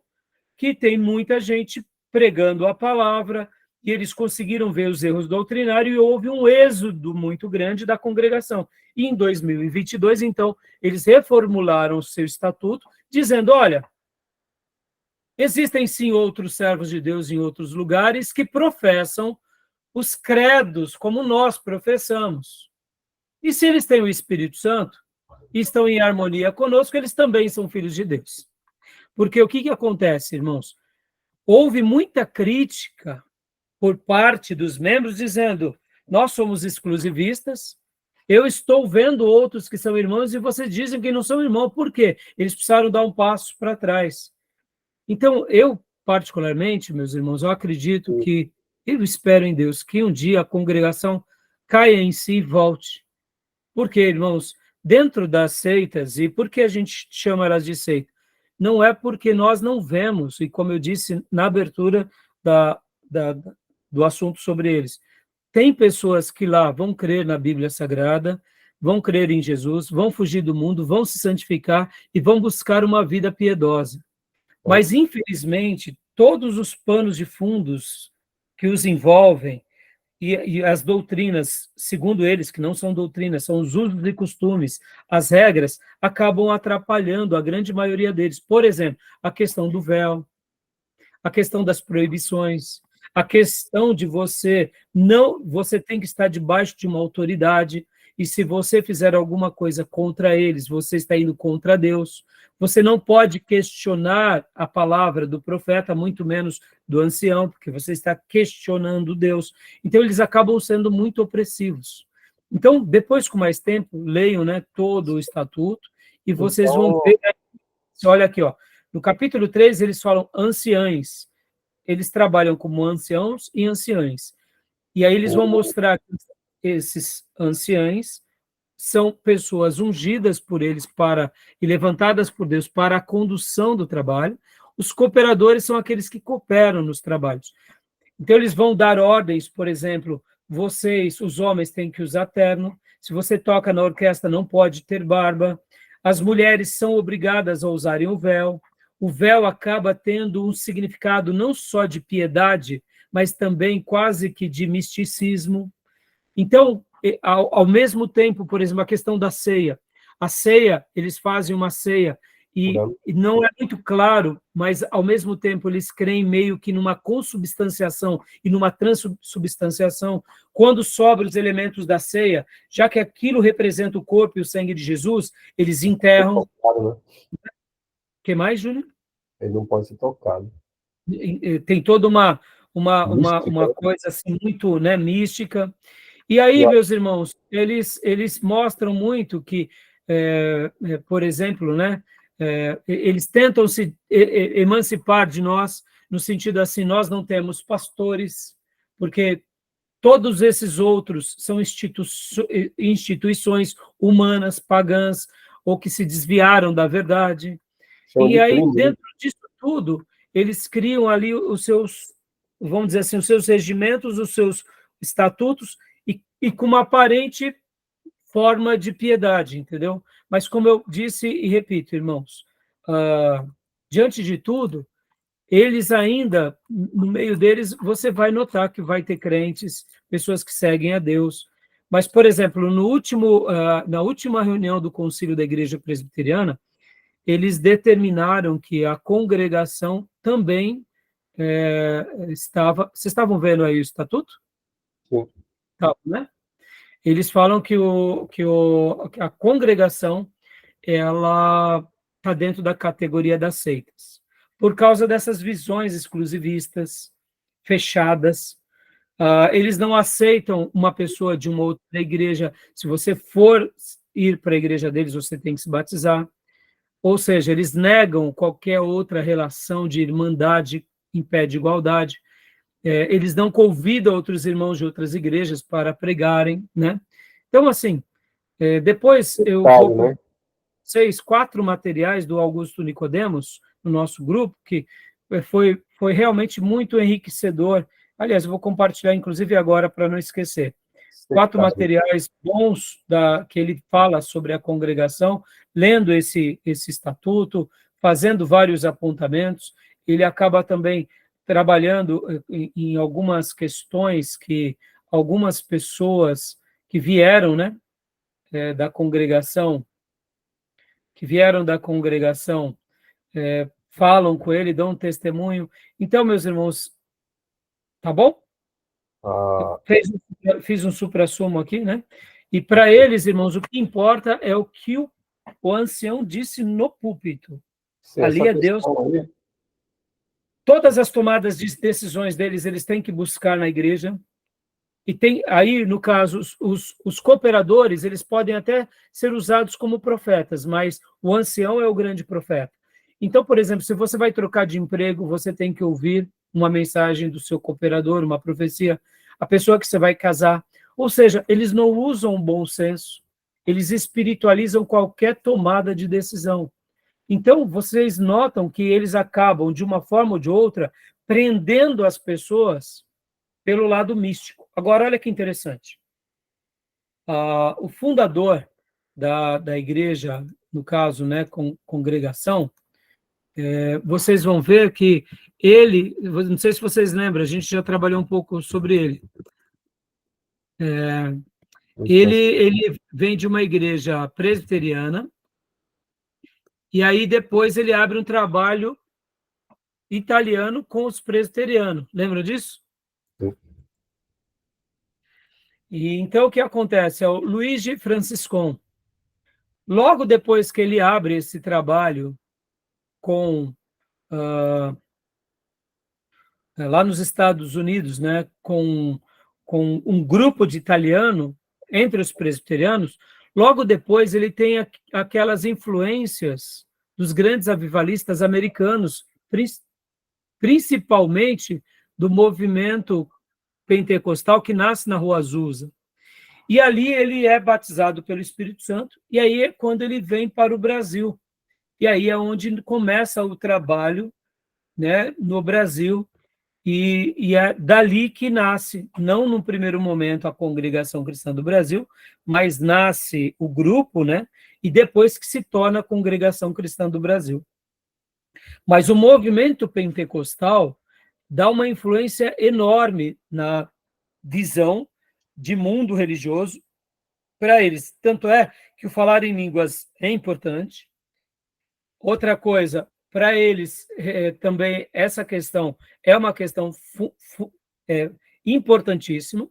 que tem muita gente pregando a palavra, e eles conseguiram ver os erros doutrinários, e houve um êxodo muito grande da congregação. E em 2022, então, eles reformularam o seu estatuto, dizendo, olha, existem sim outros servos de Deus em outros lugares que professam os credos como nós professamos. E se eles têm o Espírito Santo e estão em harmonia conosco, eles também são filhos de Deus. Porque o que acontece, irmãos? Houve muita crítica por parte dos membros dizendo, nós somos exclusivistas, eu estou vendo outros que são irmãos e vocês dizem que não são irmãos. Por quê? Eles precisaram dar um passo para trás. Então, eu, particularmente, meus irmãos, eu acredito que, eu espero em Deus, que um dia a congregação caia em si e volte. Por quê, irmãos? Dentro das seitas, e por que a gente chama elas de seita? Não é porque nós não vemos, e como eu disse na abertura do assunto sobre eles, tem pessoas que lá vão crer na Bíblia Sagrada, vão crer em Jesus, vão fugir do mundo, vão se santificar e vão buscar uma vida piedosa. Mas, infelizmente, todos os panos de fundos que os envolvem e as doutrinas, segundo eles, que não são doutrinas, são os usos e costumes, as regras, acabam atrapalhando a grande maioria deles. Por exemplo, a questão do véu, a questão das proibições, a questão de você tem que estar debaixo de uma autoridade, e se você fizer alguma coisa contra eles, você está indo contra Deus. Você não pode questionar a palavra do profeta, muito menos do ancião, porque você está questionando Deus. Então, eles acabam sendo muito opressivos. Então, depois, com mais tempo, leiam, né, todo o estatuto, e vocês vão ver, olha aqui, ó, no capítulo 3, eles falam anciães. Eles trabalham como anciãos e anciãs. E aí eles vão mostrar que esses anciães são pessoas ungidas por eles e levantadas por Deus para a condução do trabalho. Os cooperadores são aqueles que cooperam nos trabalhos. Então, eles vão dar ordens, por exemplo, vocês, os homens, têm que usar terno. Se você toca na orquestra, não pode ter barba. As mulheres são obrigadas a usarem o véu. O véu acaba tendo um significado não só de piedade, mas também quase que de misticismo. Então, ao mesmo tempo, por exemplo, a questão da ceia. A ceia, eles fazem uma ceia, e não é muito claro, mas, ao mesmo tempo, eles creem meio que numa consubstanciação e numa transubstanciação, quando sobram os elementos da ceia, já que aquilo representa o corpo e o sangue de Jesus, eles enterram. O que mais, Júlio? Ele não pode ser tocado. Tem toda uma coisa assim, muito, né, mística. E aí, meus irmãos, eles mostram muito que, por exemplo, né, eles tentam se emancipar de nós, no sentido assim, nós não temos pastores, porque todos esses outros são instituições humanas, pagãs, ou que se desviaram da verdade. E aí, dentro disso tudo, eles criam ali os seus, vamos dizer assim, os seus regimentos, os seus estatutos, e com uma aparente forma de piedade, entendeu? Mas, como eu disse e repito, irmãos, diante de tudo, eles ainda, no meio deles, você vai notar que vai ter crentes, pessoas que seguem a Deus. Mas, por exemplo, na última reunião do Concílio da Igreja Presbiteriana, eles determinaram que a congregação também estava... Vocês estavam vendo aí o estatuto? Sim. Tá, né? Eles falam que a congregação ela está dentro da categoria das seitas, por causa dessas visões exclusivistas, fechadas. Eles não aceitam uma pessoa de uma outra igreja. Se você for ir para a igreja deles, você tem que se batizar. Ou seja, eles negam qualquer outra relação de irmandade em pé de igualdade. Eles não convidam outros irmãos de outras igrejas para pregarem, né? Então, assim, depois eu vou... 4 materiais do Augusto Nicodemos, no nosso grupo, que foi realmente muito enriquecedor. Aliás, eu vou compartilhar, inclusive, agora, para não esquecer. quatro materiais bons que ele fala sobre a congregação, lendo esse estatuto, fazendo vários apontamentos. Ele acaba também trabalhando em algumas questões que algumas pessoas que vieram, né, da congregação, falam com ele, dão um testemunho. Então, meus irmãos, tá bom? Fiz um suprassumo aqui, né? E para eles, irmãos, o que importa é o que o ancião disse no púlpito. Sim, Ali é Deus. aí, Todas as tomadas de decisões deles, eles têm que buscar na igreja. E tem aí, no caso, os cooperadores, eles podem até ser usados como profetas, mas o ancião é o grande profeta. Então, por exemplo, se você vai trocar de emprego, você tem que ouvir uma mensagem do seu cooperador, uma profecia, a pessoa que você vai casar. Ou seja, eles não usam o bom senso, eles espiritualizam qualquer tomada de decisão. Então, vocês notam que eles acabam, de uma forma ou de outra, prendendo as pessoas pelo lado místico. Agora, olha que interessante. O fundador da igreja, no caso, né, congregação, vocês vão ver que ele, não sei se vocês lembram, a gente já trabalhou um pouco sobre ele. Ele vem de uma igreja presbiteriana, e aí depois ele abre um trabalho italiano com os presbiterianos. Lembra disso? Sim. E então o que acontece? É o Luigi Franciscon. Logo depois que ele abre esse trabalho com lá nos Estados Unidos, né, com um grupo de italiano entre os presbiterianos, logo depois ele tem aquelas influências dos grandes avivalistas americanos, principalmente do movimento pentecostal que nasce na Rua Azusa. E ali ele é batizado pelo Espírito Santo, e aí é quando ele vem para o Brasil. E aí é onde começa o trabalho, né, no Brasil, e é dali que nasce, não no primeiro momento a Congregação Cristã do Brasil, mas nasce o grupo, né, e depois que se torna a Congregação Cristã do Brasil. Mas o movimento pentecostal dá uma influência enorme na visão de mundo religioso para eles. Tanto é que o falar em línguas é importante. Outra coisa, para eles também essa questão é uma questão importantíssima.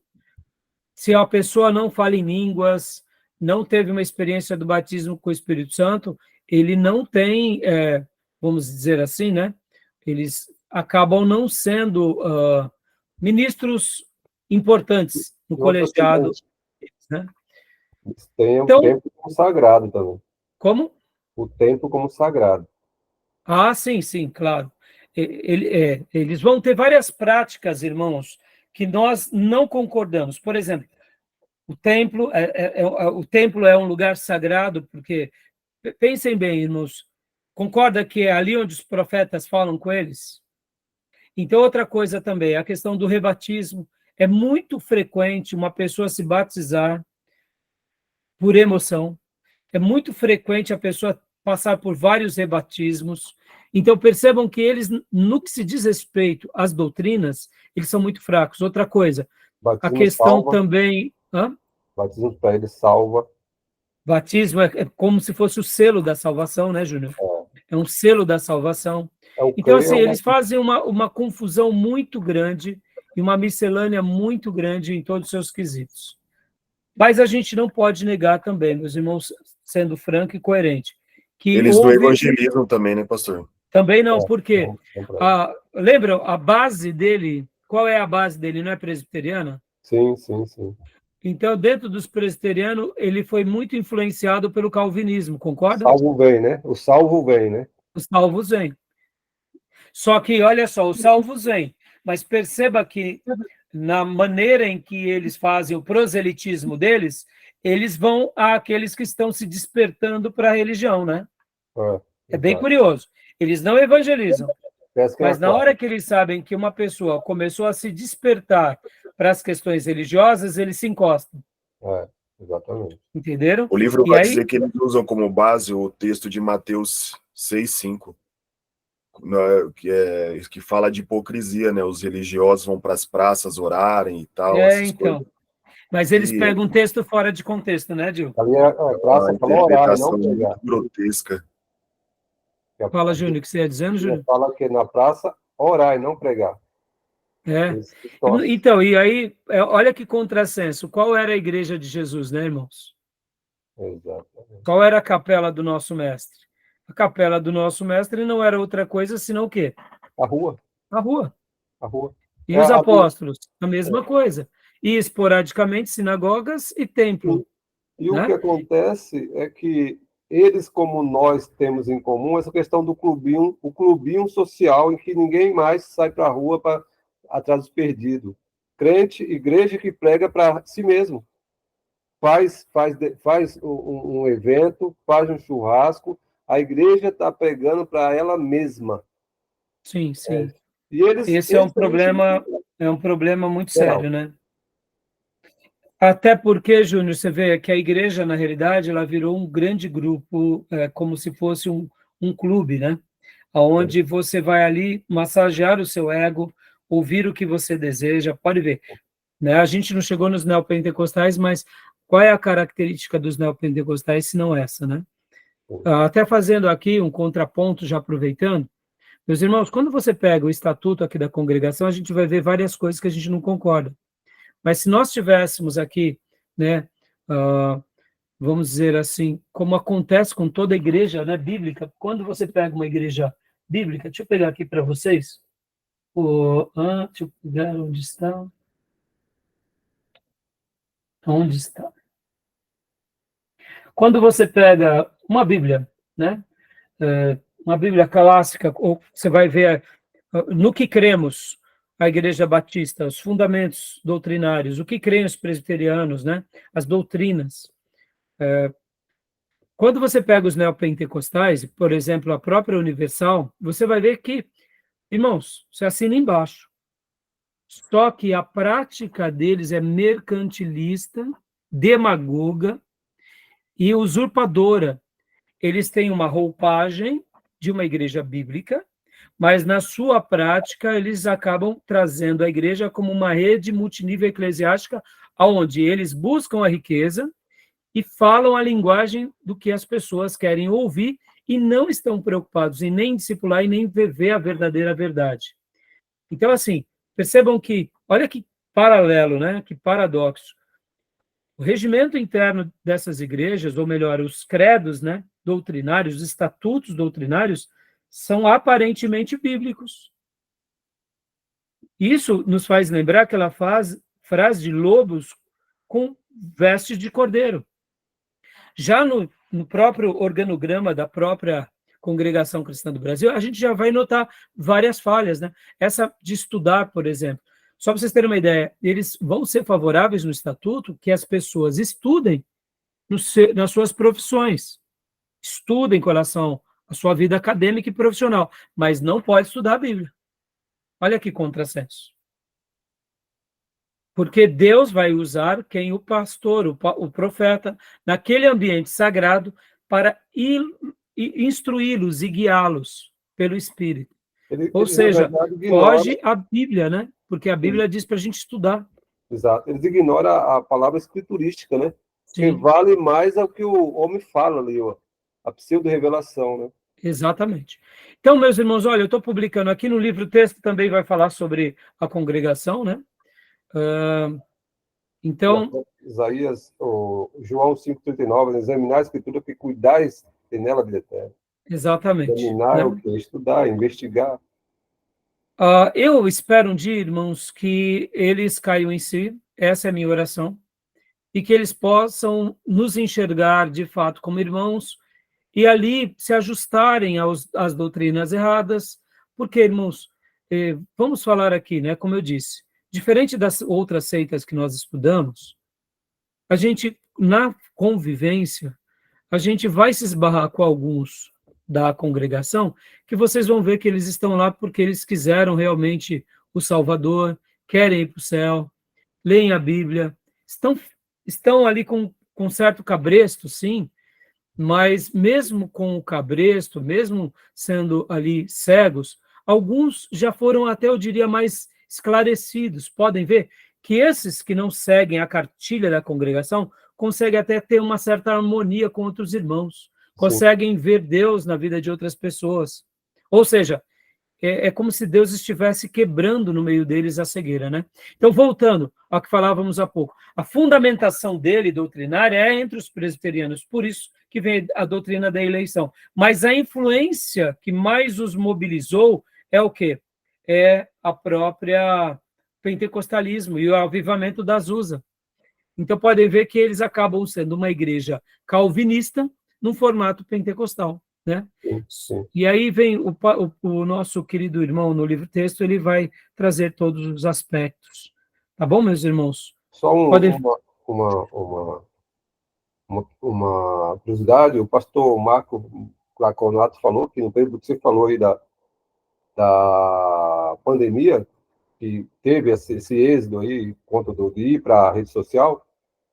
Se a pessoa não fala em línguas, não teve uma experiência do batismo com o Espírito Santo, ele não tem, vamos dizer assim, né? Eles acabam não sendo ministros importantes no colegiado. Né? Tem o tempo como sagrado também. Como? O tempo como sagrado. Ah, sim, sim, claro. Eles vão ter várias práticas, irmãos, que nós não concordamos. Por exemplo, o templo é um lugar sagrado, porque, pensem bem, irmãos, concorda que é ali onde os profetas falam com eles? Então, outra coisa também, a questão do rebatismo. É muito frequente uma pessoa se batizar por emoção. É muito frequente a pessoa passar por vários rebatismos. Então, percebam que eles, no que se diz respeito às doutrinas, eles são muito fracos. Outra coisa, Batismo a questão salva. também... Batismo para ele salva. Batismo é como se fosse o selo da salvação, né, Júnior? É um selo da salvação. Então, assim, eles fazem uma confusão muito grande e uma miscelânea muito grande em todos os seus quesitos. Mas a gente não pode negar também, meus irmãos, sendo franco e coerente, que eles não evangelizam também, né, pastor? Também não, porque lembra a base dele? Qual é a base dele? Não é presbiteriana? Sim, sim, sim. Então, dentro dos presbiterianos, ele foi muito influenciado pelo calvinismo, concorda? O salvo vem, né? O salvo vem, né? Os salvos vêm. Só que, olha só, os salvos vêm, mas perceba que na maneira em que eles fazem o proselitismo deles, eles vão àqueles que estão se despertando para a religião, né? É bem curioso. Eles não evangelizam, mas na hora que eles sabem que uma pessoa começou a se despertar para as questões religiosas, eles se encostam. Exatamente. Entenderam? O livro E vai aí, dizer que eles usam como base o texto de Mateus 6:5, né, que fala de hipocrisia, né? Os religiosos vão para as praças orarem e tal, essas então. coisas. Mas eles E pegam um texto fora de contexto, né, Dil? Ali a praça uma fala orar e não interpretação pregar. muito grotesca. Fala, Júnior, o que você ia dizendo, Júnior? Fala que na praça orar e não pregar. É. Eles distorcem. Então, e aí, olha que contrassenso. Qual era a igreja de Jesus, né, irmãos? Exatamente. Qual era a capela do nosso mestre? A capela do nosso mestre não era outra coisa senão o quê? A rua. A rua. A rua. E os apóstolos? A mesma coisa. E esporadicamente sinagogas e templo. E o Né? que acontece é que eles, como nós temos em comum, essa questão do clubinho, o clubinho social em que ninguém mais sai para a rua para atrás dos perdidos. Crente, igreja que prega para si mesmo. Faz um evento, faz um churrasco, a igreja está pregando para ela mesma. Sim, sim. E eles Esse é um problema muito sério, né? Até porque, Júnior, você vê que a igreja, na realidade, ela virou um grande grupo, como se fosse um clube, né? Onde você vai ali massagear o seu ego, ouvir o que você deseja, pode ver. Né? A gente não chegou nos neopentecostais, mas qual é a característica dos neopentecostais, se não essa, né? Até fazendo aqui um contraponto, já aproveitando, meus irmãos, quando você pega o estatuto aqui da congregação, a gente vai ver várias coisas que a gente não concorda. Mas se nós tivéssemos aqui, né, vamos dizer assim, como acontece com toda igreja, né, bíblica, quando você pega uma igreja bíblica, deixa eu pegar aqui para vocês, deixa eu pegar onde está. Onde está? Quando você pega uma Bíblia, né, uma Bíblia clássica, ou você vai ver no que cremos, a Igreja Batista, os fundamentos doutrinários, o que creem os presbiterianos, né, as doutrinas. Quando você pega os neopentecostais, por exemplo, a própria Universal, você vai ver que, irmãos, você assina embaixo. Só que a prática deles é mercantilista, demagoga e usurpadora. Eles têm uma roupagem de uma igreja bíblica, mas na sua prática eles acabam trazendo a igreja como uma rede multinível eclesiástica, onde eles buscam a riqueza e falam a linguagem do que as pessoas querem ouvir e não estão preocupados em nem discipular e nem viver a verdadeira verdade. Então, assim, percebam que, olha que paralelo, né? Que paradoxo. O regimento interno dessas igrejas, ou melhor, os credos, né, doutrinários, os estatutos doutrinários, são aparentemente bíblicos. Isso nos faz lembrar aquela frase de lobos com vestes de cordeiro. Já no próprio organograma da própria Congregação Cristã do Brasil, a gente já vai notar várias falhas, né? Essa de estudar, por exemplo. Só para vocês terem uma ideia, eles vão ser favoráveis no estatuto que as pessoas estudem nas suas profissões, estudem com relação à sua vida acadêmica e profissional, mas não pode estudar a Bíblia. Olha que contrassenso. Porque Deus vai usar quem? O pastor, o profeta, naquele ambiente sagrado para instruí-los e guiá-los pelo Espírito. Ou seja, foge a Bíblia, né? Porque a Bíblia diz para a gente estudar. Exato. Eles ignoram a palavra escriturística, né? Sim. Que vale mais ao que o homem fala ali, ó. A pseudo-revelação, né? Exatamente. Então, meus irmãos, olha, eu estou publicando aqui no livro, o texto também vai falar sobre a congregação, né? Então... Isaías, João 5,39, examinar a escritura que cuidais e nela vida eterna. Exatamente. Examinar né? o que? Estudar, investigar. Eu espero um dia, irmãos, que eles caiam em si, essa é a minha oração, e que eles possam nos enxergar, de fato, como irmãos, e ali se ajustarem às doutrinas erradas, porque, irmãos, vamos falar aqui, né, como eu disse, diferente das outras seitas que nós estudamos, a gente, na convivência, a gente vai se esbarrar com alguns da congregação, que vocês vão ver que eles estão lá porque eles quiseram realmente o Salvador, querem ir para o céu, leem a Bíblia, estão ali com certo cabresto, sim, mas mesmo com o cabresto, mesmo sendo ali cegos, alguns já foram até, eu diria, mais esclarecidos. Podem ver que esses que não seguem a cartilha da congregação conseguem até ter uma certa harmonia com outros irmãos, conseguem ver Deus na vida de outras pessoas. Ou seja, é como se Deus estivesse quebrando no meio deles a cegueira, né? Então, voltando ao que falávamos há pouco, a fundamentação dele, doutrinária, é entre os presbiterianos, por isso que vem a doutrina da eleição. Mas a influência que mais os mobilizou é o quê? É a própria pentecostalismo e o avivamento da Azusa. Então, podem ver que eles acabam sendo uma igreja calvinista num formato pentecostal, né? Sim. E aí vem o nosso querido irmão no livro-texto, ele vai trazer todos os aspectos. Tá bom, meus irmãos? Só Podem... uma curiosidade, o pastor Marco Laconato falou que no período que você falou aí da pandemia, que teve esse êxodo aí, conta de ir para a rede social,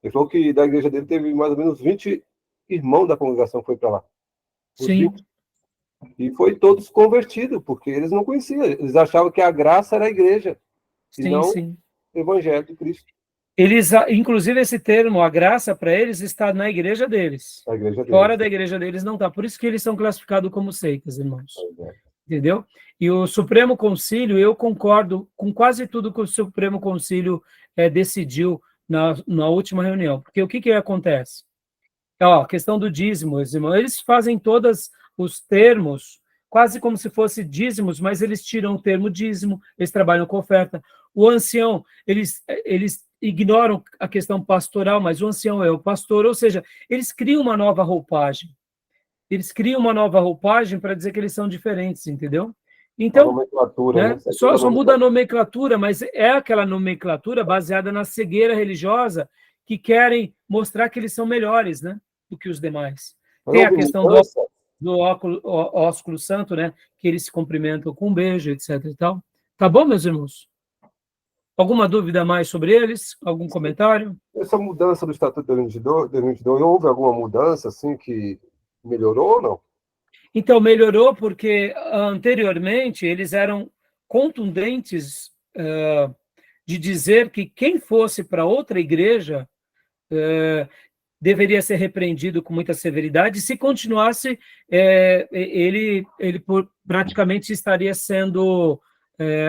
ele falou que da igreja dele teve mais ou menos 20 irmãos da congregação que foi para lá. Sim. E foi todos convertidos, porque eles não conheciam, eles achavam que a graça era a igreja, e não Sim. o evangelho de Cristo. Eles, inclusive, esse termo, a graça, para eles, está na igreja deles. A igreja deles. Fora da igreja deles não está. Por isso que eles são classificados como seitas, irmãos. Entendeu? E o Supremo Concílio, eu concordo com quase tudo que o Supremo Concílio decidiu na última reunião. Porque o que acontece? A questão do dízimo, irmãos, eles fazem todos os termos, quase como se fosse dízimos, mas eles tiram o termo dízimo, eles trabalham com oferta. O ancião, eles ignoram a questão pastoral, mas o ancião é o pastor, ou seja, eles criam uma nova roupagem. Eles criam uma nova roupagem para dizer que eles são diferentes, entendeu? Então, nomenclatura, né? Só muda a nomenclatura, mas é aquela nomenclatura baseada na cegueira religiosa que querem mostrar que eles são melhores, né, do que os demais. Tem a questão do ósculo santo, né, que eles se cumprimentam com um beijo, etc. e tal. Tá bom, meus irmãos? Alguma dúvida mais sobre eles? Algum comentário? Essa mudança do Estatuto de 2022, houve alguma mudança assim que melhorou ou não? Então, melhorou porque anteriormente eles eram contundentes de dizer que quem fosse para outra igreja deveria ser repreendido com muita severidade. Se continuasse, ele praticamente estaria sendo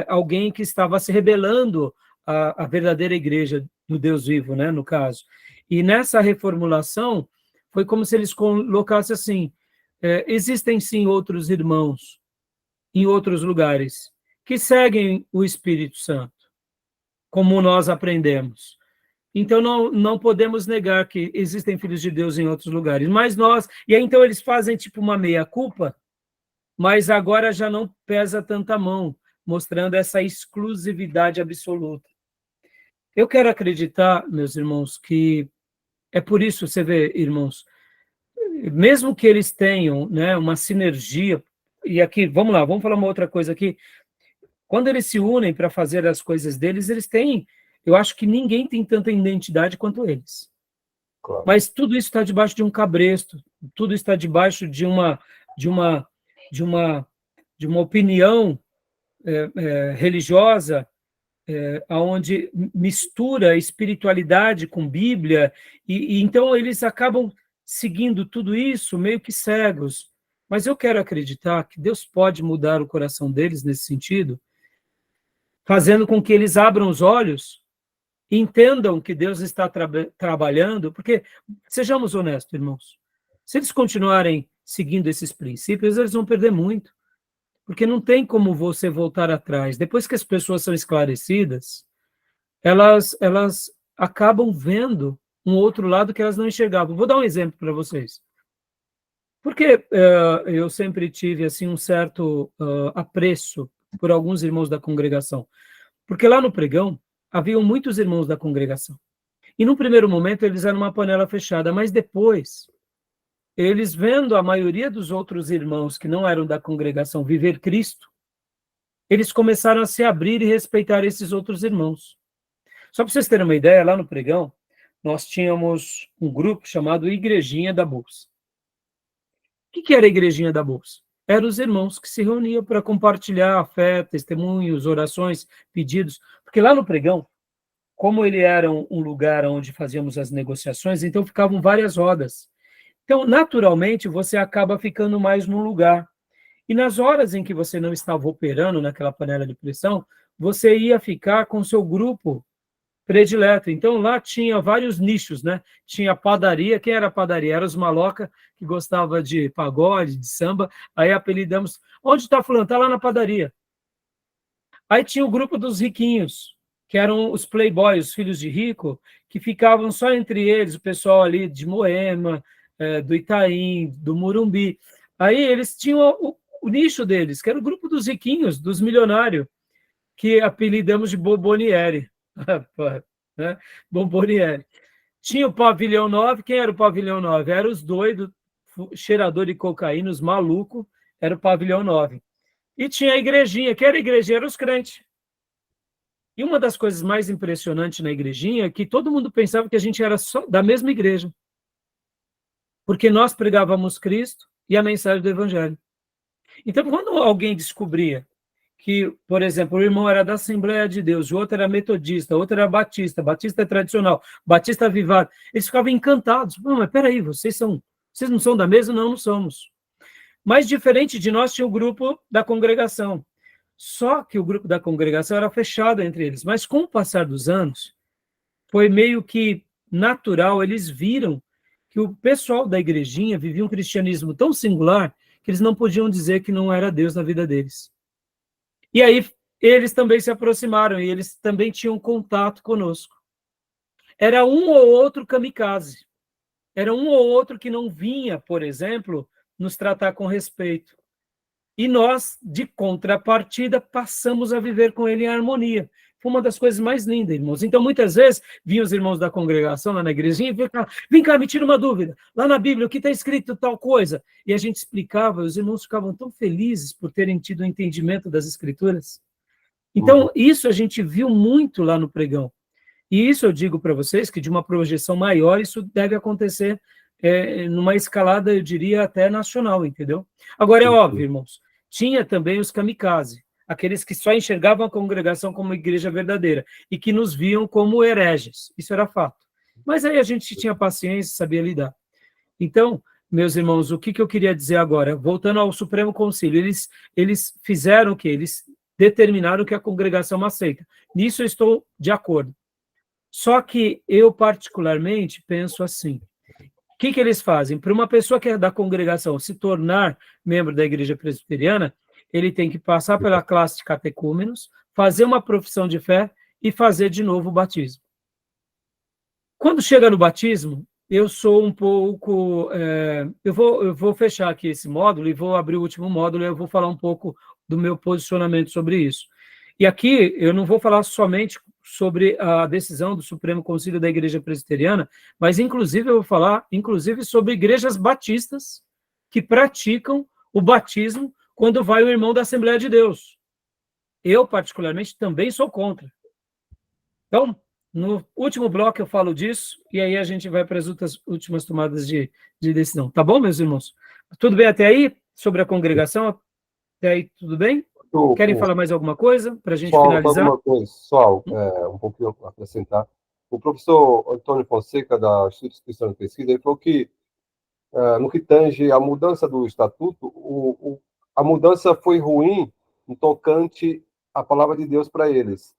alguém que estava se rebelando à verdadeira igreja do Deus vivo, né, no caso. E nessa reformulação, foi como se eles colocassem assim, existem sim outros irmãos em outros lugares que seguem o Espírito Santo, como nós aprendemos. Então, não podemos negar que existem filhos de Deus em outros lugares, mas nós... E aí, então, eles fazem tipo uma meia-culpa, mas agora já não pesa tanta mão, mostrando essa exclusividade absoluta. Eu quero acreditar, meus irmãos, que é por isso, você vê, irmãos, mesmo que eles tenham, né, uma sinergia, e aqui, vamos lá, vamos falar uma outra coisa aqui, quando eles se unem para fazer as coisas deles, eles têm, eu acho que ninguém tem tanta identidade quanto eles. Claro. Mas tudo isso está debaixo de um cabresto, tudo está debaixo de uma opinião religiosa, onde mistura espiritualidade com Bíblia, e então eles acabam seguindo tudo isso meio que cegos. Mas eu quero acreditar que Deus pode mudar o coração deles nesse sentido, fazendo com que eles abram os olhos, entendam que Deus está trabalhando, porque, sejamos honestos, irmãos, se eles continuarem seguindo esses princípios, eles vão perder muito, porque não tem como você voltar atrás. Depois que as pessoas são esclarecidas, elas acabam vendo um outro lado que elas não enxergavam. Vou dar um exemplo para vocês. Porque eu sempre tive assim, um certo apreço por alguns irmãos da congregação. Porque lá no pregão, haviam muitos irmãos da congregação. E no primeiro momento, eles eram uma panela fechada, mas depois, eles vendo a maioria dos outros irmãos que não eram da congregação viver Cristo, eles começaram a se abrir e respeitar esses outros irmãos. Só para vocês terem uma ideia, lá no Pregão, nós tínhamos um grupo chamado Igrejinha da Bolsa. O que era a Igrejinha da Bolsa? Eram os irmãos que se reuniam para compartilhar a fé, testemunhos, orações, pedidos. Porque lá no Pregão, como ele era um lugar onde fazíamos as negociações, então ficavam várias rodas. Então, naturalmente, você acaba ficando mais num lugar. E nas horas em que você não estava operando naquela panela de pressão, você ia ficar com seu grupo predileto. Então, lá tinha vários nichos, né? Tinha padaria. Quem era a padaria? Era os maloca, que gostava de pagode, de samba. Aí apelidamos. Onde está fulano? Está lá na padaria. Aí tinha o grupo dos riquinhos, que eram os playboys, os filhos de rico, que ficavam só entre eles, o pessoal ali de Moema, do Itaim, do Morumbi. Aí eles tinham o nicho deles, que era o grupo dos riquinhos, dos milionários, que apelidamos de Bomboniere. Né? Bomboniere. Tinha o Pavilhão 9. Quem era o Pavilhão 9? Eram os doidos, cheirador de cocaína, os malucos, era o Pavilhão 9. E tinha a igrejinha. Quem era a igrejinha? Eram os crentes. E uma das coisas mais impressionantes na igrejinha é que todo mundo pensava que a gente era só da mesma igreja. Porque nós pregávamos Cristo e a mensagem do Evangelho. Então, quando alguém descobria que, por exemplo, o irmão era da Assembleia de Deus, o outro era metodista, o outro era batista, batista tradicional, batista avivado, eles ficavam encantados. Não, mas peraí, vocês não são da mesma? Não, não somos. Mas, diferente de nós, tinha o grupo da congregação. Só que o grupo da congregação era fechado entre eles. Mas, com o passar dos anos, foi meio que natural, eles viram que o pessoal da igrejinha vivia um cristianismo tão singular que eles não podiam dizer que não era Deus na vida deles. E aí eles também se aproximaram e eles também tinham contato conosco. Era um ou outro kamikaze. Era um ou outro que não vinha, por exemplo, nos tratar com respeito. E nós, de contrapartida, passamos a viver com ele em harmonia. Foi uma das coisas mais lindas, irmãos. Então, muitas vezes, vinham os irmãos da congregação lá na igrejinha e vem cá, me tira uma dúvida. Lá na Bíblia, o que está escrito tal coisa? E a gente explicava, e os irmãos ficavam tão felizes por terem tido o entendimento das Escrituras. Então, isso a gente viu muito lá no Pregão. E isso eu digo para vocês, que de uma projeção maior, isso deve acontecer numa escalada, eu diria, até nacional, entendeu? Agora, é óbvio, irmãos, tinha também os kamikaze, aqueles que só enxergavam a congregação como igreja verdadeira e que nos viam como hereges. Isso era fato. Mas aí a gente tinha paciência e sabia lidar. Então, meus irmãos, o que eu queria dizer agora? Voltando ao Supremo Concílio, eles fizeram o quê? Eles determinaram que a congregação aceita. Nisso eu estou de acordo. Só que eu, particularmente, penso assim. O que eles fazem? Para uma pessoa que é da congregação se tornar membro da igreja presbiteriana, ele tem que passar pela classe de catecúmenos, fazer uma profissão de fé e fazer de novo o batismo. Quando chega no batismo, eu sou um pouco... eu vou fechar aqui esse módulo e vou abrir o último módulo e eu vou falar um pouco do meu posicionamento sobre isso. E aqui eu não vou falar somente sobre a decisão do Supremo Concílio da Igreja Presbiteriana, mas inclusive eu vou falar sobre igrejas batistas que praticam o batismo quando vai o irmão da Assembleia de Deus. Eu, particularmente, também sou contra. Então, no último bloco eu falo disso, e aí a gente vai para as últimas tomadas de decisão. Tá bom, meus irmãos? Tudo bem até aí? Sobre a congregação? Até aí, tudo bem? Querem falar mais alguma coisa para a gente finalizar? Alguma coisa, só um pouquinho a acrescentar. O professor Antônio Fonseca, da Instituto Cristão de Pesquisa, ele falou que, no que tange a mudança do estatuto, a mudança foi ruim no tocante à palavra de Deus para eles,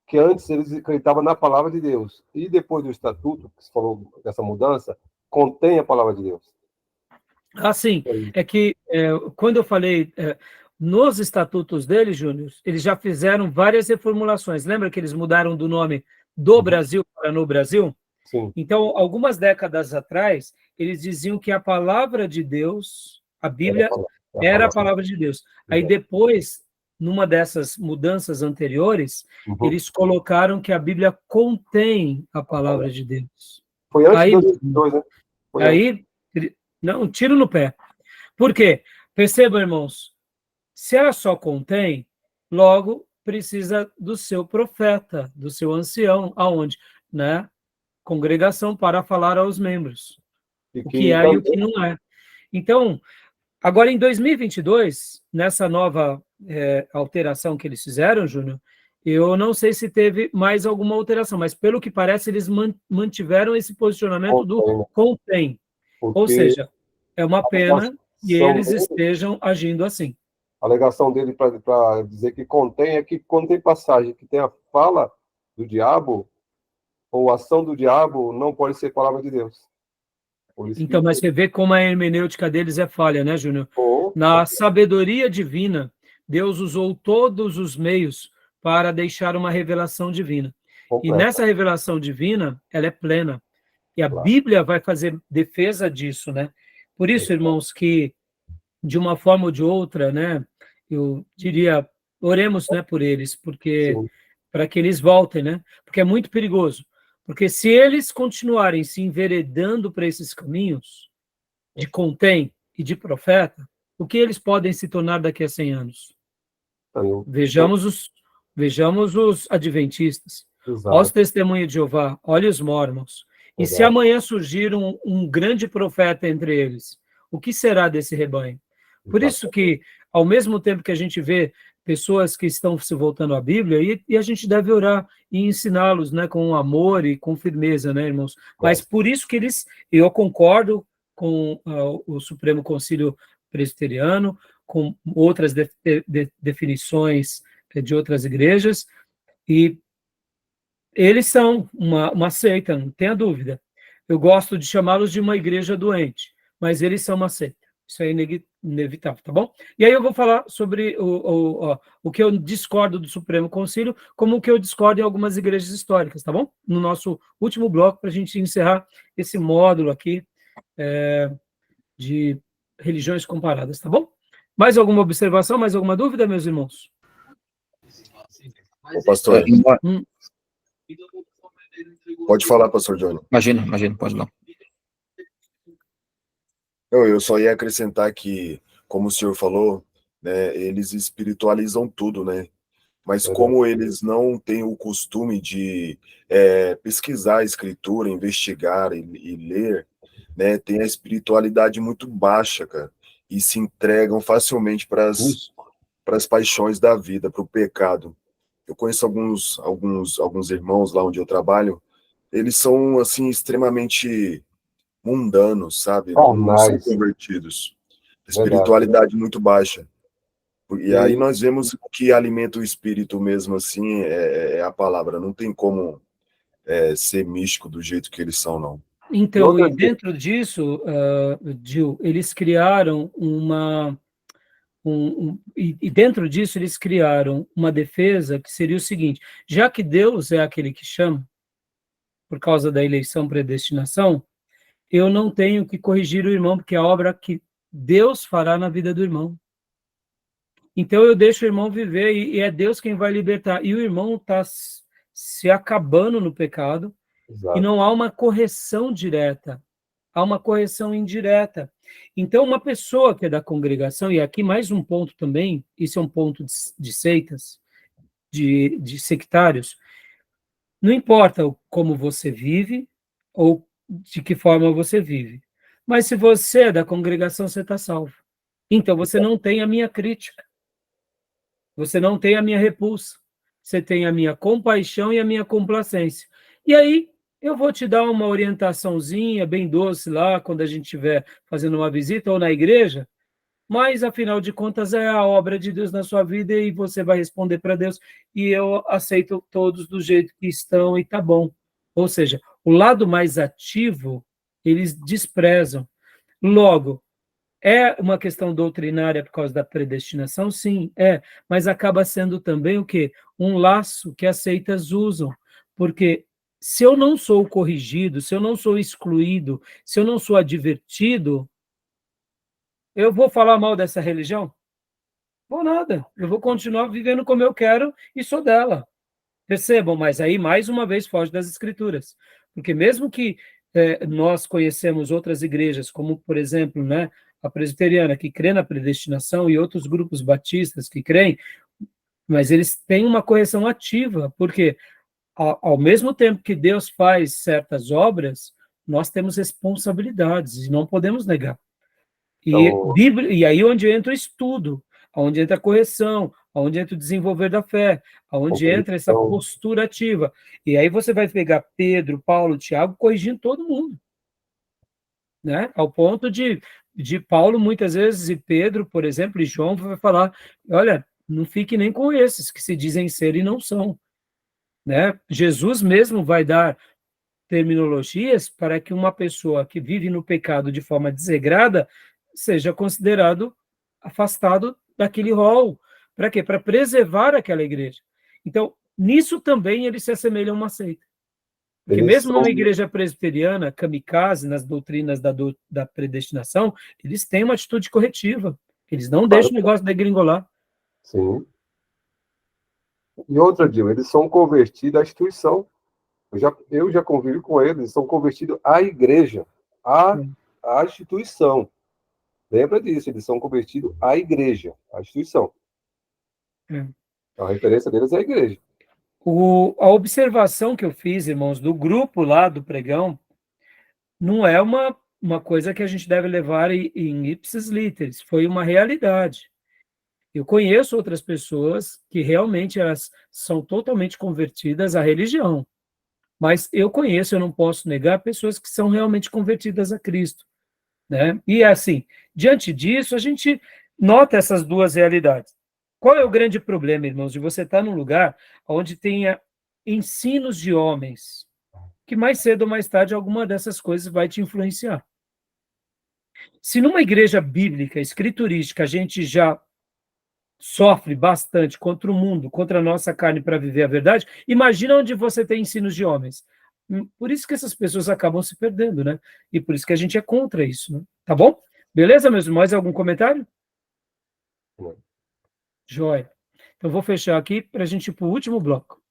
que antes eles acreditavam na palavra de Deus, e depois do estatuto, que se falou dessa mudança, contém a palavra de Deus. Ah, sim. É que, quando eu falei... nos estatutos deles, Júnior, eles já fizeram várias reformulações. Lembra que eles mudaram do nome do Brasil para no Brasil? Sim. Então, algumas décadas atrás, eles diziam que a palavra de Deus, a Bíblia, era a palavra de Deus. Aí depois, numa dessas mudanças anteriores, eles colocaram que a Bíblia contém a palavra de Deus. Foi antes de 2002, né? Aí, não, tiro no pé. Por quê? Percebam, irmãos, se ela só contém, logo precisa do seu profeta, do seu ancião, aonde? Né? Congregação para falar aos membros, E o que que é e o que também, não é. Então, agora em 2022, nessa nova alteração que eles fizeram, Júnior, eu não sei se teve mais alguma alteração, mas pelo que parece, eles mantiveram esse posicionamento do contém, né? contém. Ou Porque seja, é uma a pena que alegação eles dele, estejam agindo assim. a alegação dele para dizer que contém é que quando tem passagem que tem a fala do diabo, ou ação do diabo, não pode ser palavra de Deus. Por isso Então, que mas você vê como a hermenêutica deles é falha, né, Júnior? Na sabedoria divina, Deus usou todos os meios para deixar uma revelação divina. E completa, nessa revelação divina, ela é plena. E a claro. Bíblia vai fazer defesa disso, né? Por isso, irmãos, que de uma forma ou de outra, né, eu diria, oremos, né, por eles, porque Sim, para que eles voltem, né? Porque é muito perigoso. Porque se eles continuarem se enveredando para esses caminhos de contém e de profeta, o que eles podem se tornar daqui a 100 anos? então, Vejamos os adventistas, os exato, testemunhas de Jeová, olha os mormons. E se verdade, amanhã surgir um grande profeta entre eles, o que será desse rebanho? Por isso exato. que, ao mesmo tempo que a gente vê pessoas que estão se voltando à Bíblia, e a gente deve orar e ensiná-los, né, com amor e com firmeza, né, irmãos? Mas Claro. por isso que eu concordo com o Supremo Concílio Presbiteriano, com outras definições de outras igrejas, e eles são uma seita, não tenha dúvida. Eu gosto de chamá-los de uma igreja doente, mas eles são uma seita. Isso é inevitável, tá bom? E aí eu vou falar sobre o que eu discordo do Supremo Concílio, como o que eu discordo em algumas igrejas históricas, tá bom? No nosso último bloco, para a gente encerrar esse módulo aqui de religiões comparadas, tá bom? Mais alguma observação, mais alguma dúvida, meus irmãos? Ô, pastor, Hum. pode falar, pastor Johnny. Imagina, pode não. Eu só ia acrescentar que, como o senhor falou, né, eles espiritualizam tudo, né? Mas Verdade. como eles não têm o costume de pesquisar a escritura, investigar e ler, né, tem a espiritualidade muito baixa, cara, e se entregam facilmente para Isso, as paixões da vida, para o pecado. Eu conheço alguns irmãos lá onde eu trabalho, eles são, assim, extremamente mundanos, sabe? Não são carnais, convertidos. verdade. Espiritualidade muito baixa. E aí E, nós vemos que alimenta o espírito mesmo assim é a palavra. Não tem como ser místico do jeito que eles são, não. e Então, outra e dentro disso, Gil, eles criaram e dentro disso eles criaram uma defesa que seria o seguinte: já que Deus é aquele que chama, por causa da eleição predestinação, eu não tenho que corrigir o irmão, porque é a obra que Deus fará na vida do irmão. Então eu deixo o irmão viver e é Deus quem vai libertar. E o irmão está se acabando no pecado e exato, não há uma correção direta, há uma correção indireta. Então, uma pessoa que é da congregação, e aqui mais um ponto também, isso é um ponto de seitas, de sectários, não importa como você vive ou de que forma você vive, mas se você é da congregação, você está salvo. Então, você não tem a minha crítica, você não tem a minha repulsa, você tem a minha compaixão e a minha complacência. E aí, eu vou te dar uma orientaçãozinha bem doce lá, quando a gente estiver fazendo uma visita ou na igreja, mas, afinal de contas, é a obra de Deus na sua vida e você vai responder para Deus, e eu aceito todos do jeito que estão e tá bom. Ou seja, o lado mais ativo, eles desprezam. Logo, é uma questão doutrinária por causa da predestinação? Sim, mas acaba sendo também o quê? Um laço que as seitas usam, porque se eu não sou corrigido, se eu não sou excluído, se eu não sou advertido, eu vou falar mal dessa religião? Vou nada, eu vou continuar vivendo como eu quero e sou dela. Percebam, mas aí, mais uma vez, foge das Escrituras. Porque mesmo que nós conhecemos outras igrejas, como, por exemplo, né, a presbiteriana, que crê na predestinação, e outros grupos batistas que creem, mas eles têm uma correção ativa, porque ao mesmo tempo que Deus faz certas obras, nós temos responsabilidades e não podemos negar. Então, E aí onde entra o estudo, onde entra a correção, onde entra o desenvolver da fé, onde entra essa compreensão. postura ativa. E aí você vai pegar Pedro, Paulo, Tiago corrigindo todo mundo, né? Ao ponto de Paulo, muitas vezes, e Pedro, por exemplo, e João vai falar, olha, não fique nem com esses que se dizem ser e não são, né? Jesus mesmo vai dar terminologias para que uma pessoa que vive no pecado de forma desregrada seja considerado afastado daquele rol. Para quê? Para preservar aquela igreja. Então, nisso também ele se assemelha a uma seita. Porque Eles mesmo são, numa igreja presbiteriana, kamikaze, nas doutrinas da predestinação, eles têm uma atitude corretiva. Eles não deixam o negócio degringolar. sim. E outra, Dil, eles são convertidos à instituição. Eu já convivi com eles são convertidos à igreja, à instituição. Lembra disso, eles são convertidos à igreja, à instituição. A referência deles é a igreja. A observação que eu fiz, irmãos, do grupo lá do pregão, não é uma coisa que a gente deve levar em ipsis literis, foi uma realidade. Eu conheço outras pessoas que realmente elas são totalmente convertidas à religião, mas eu não posso negar pessoas que são realmente convertidas a Cristo, né? E assim, diante disso, a gente nota essas duas realidades. Qual é o grande problema, irmãos, de você estar num lugar onde tenha ensinos de homens, que mais cedo ou mais tarde alguma dessas coisas vai te influenciar? Se numa igreja bíblica, escriturística, a gente já sofre bastante contra o mundo, contra a nossa carne para viver a verdade, imagina onde você tem ensinos de homens. Por isso que essas pessoas acabam se perdendo, né? E por isso que a gente é contra isso, né? Tá bom? Beleza, meus irmãos? Algum comentário? Joia. Então, vou fechar aqui para a gente ir para o último bloco.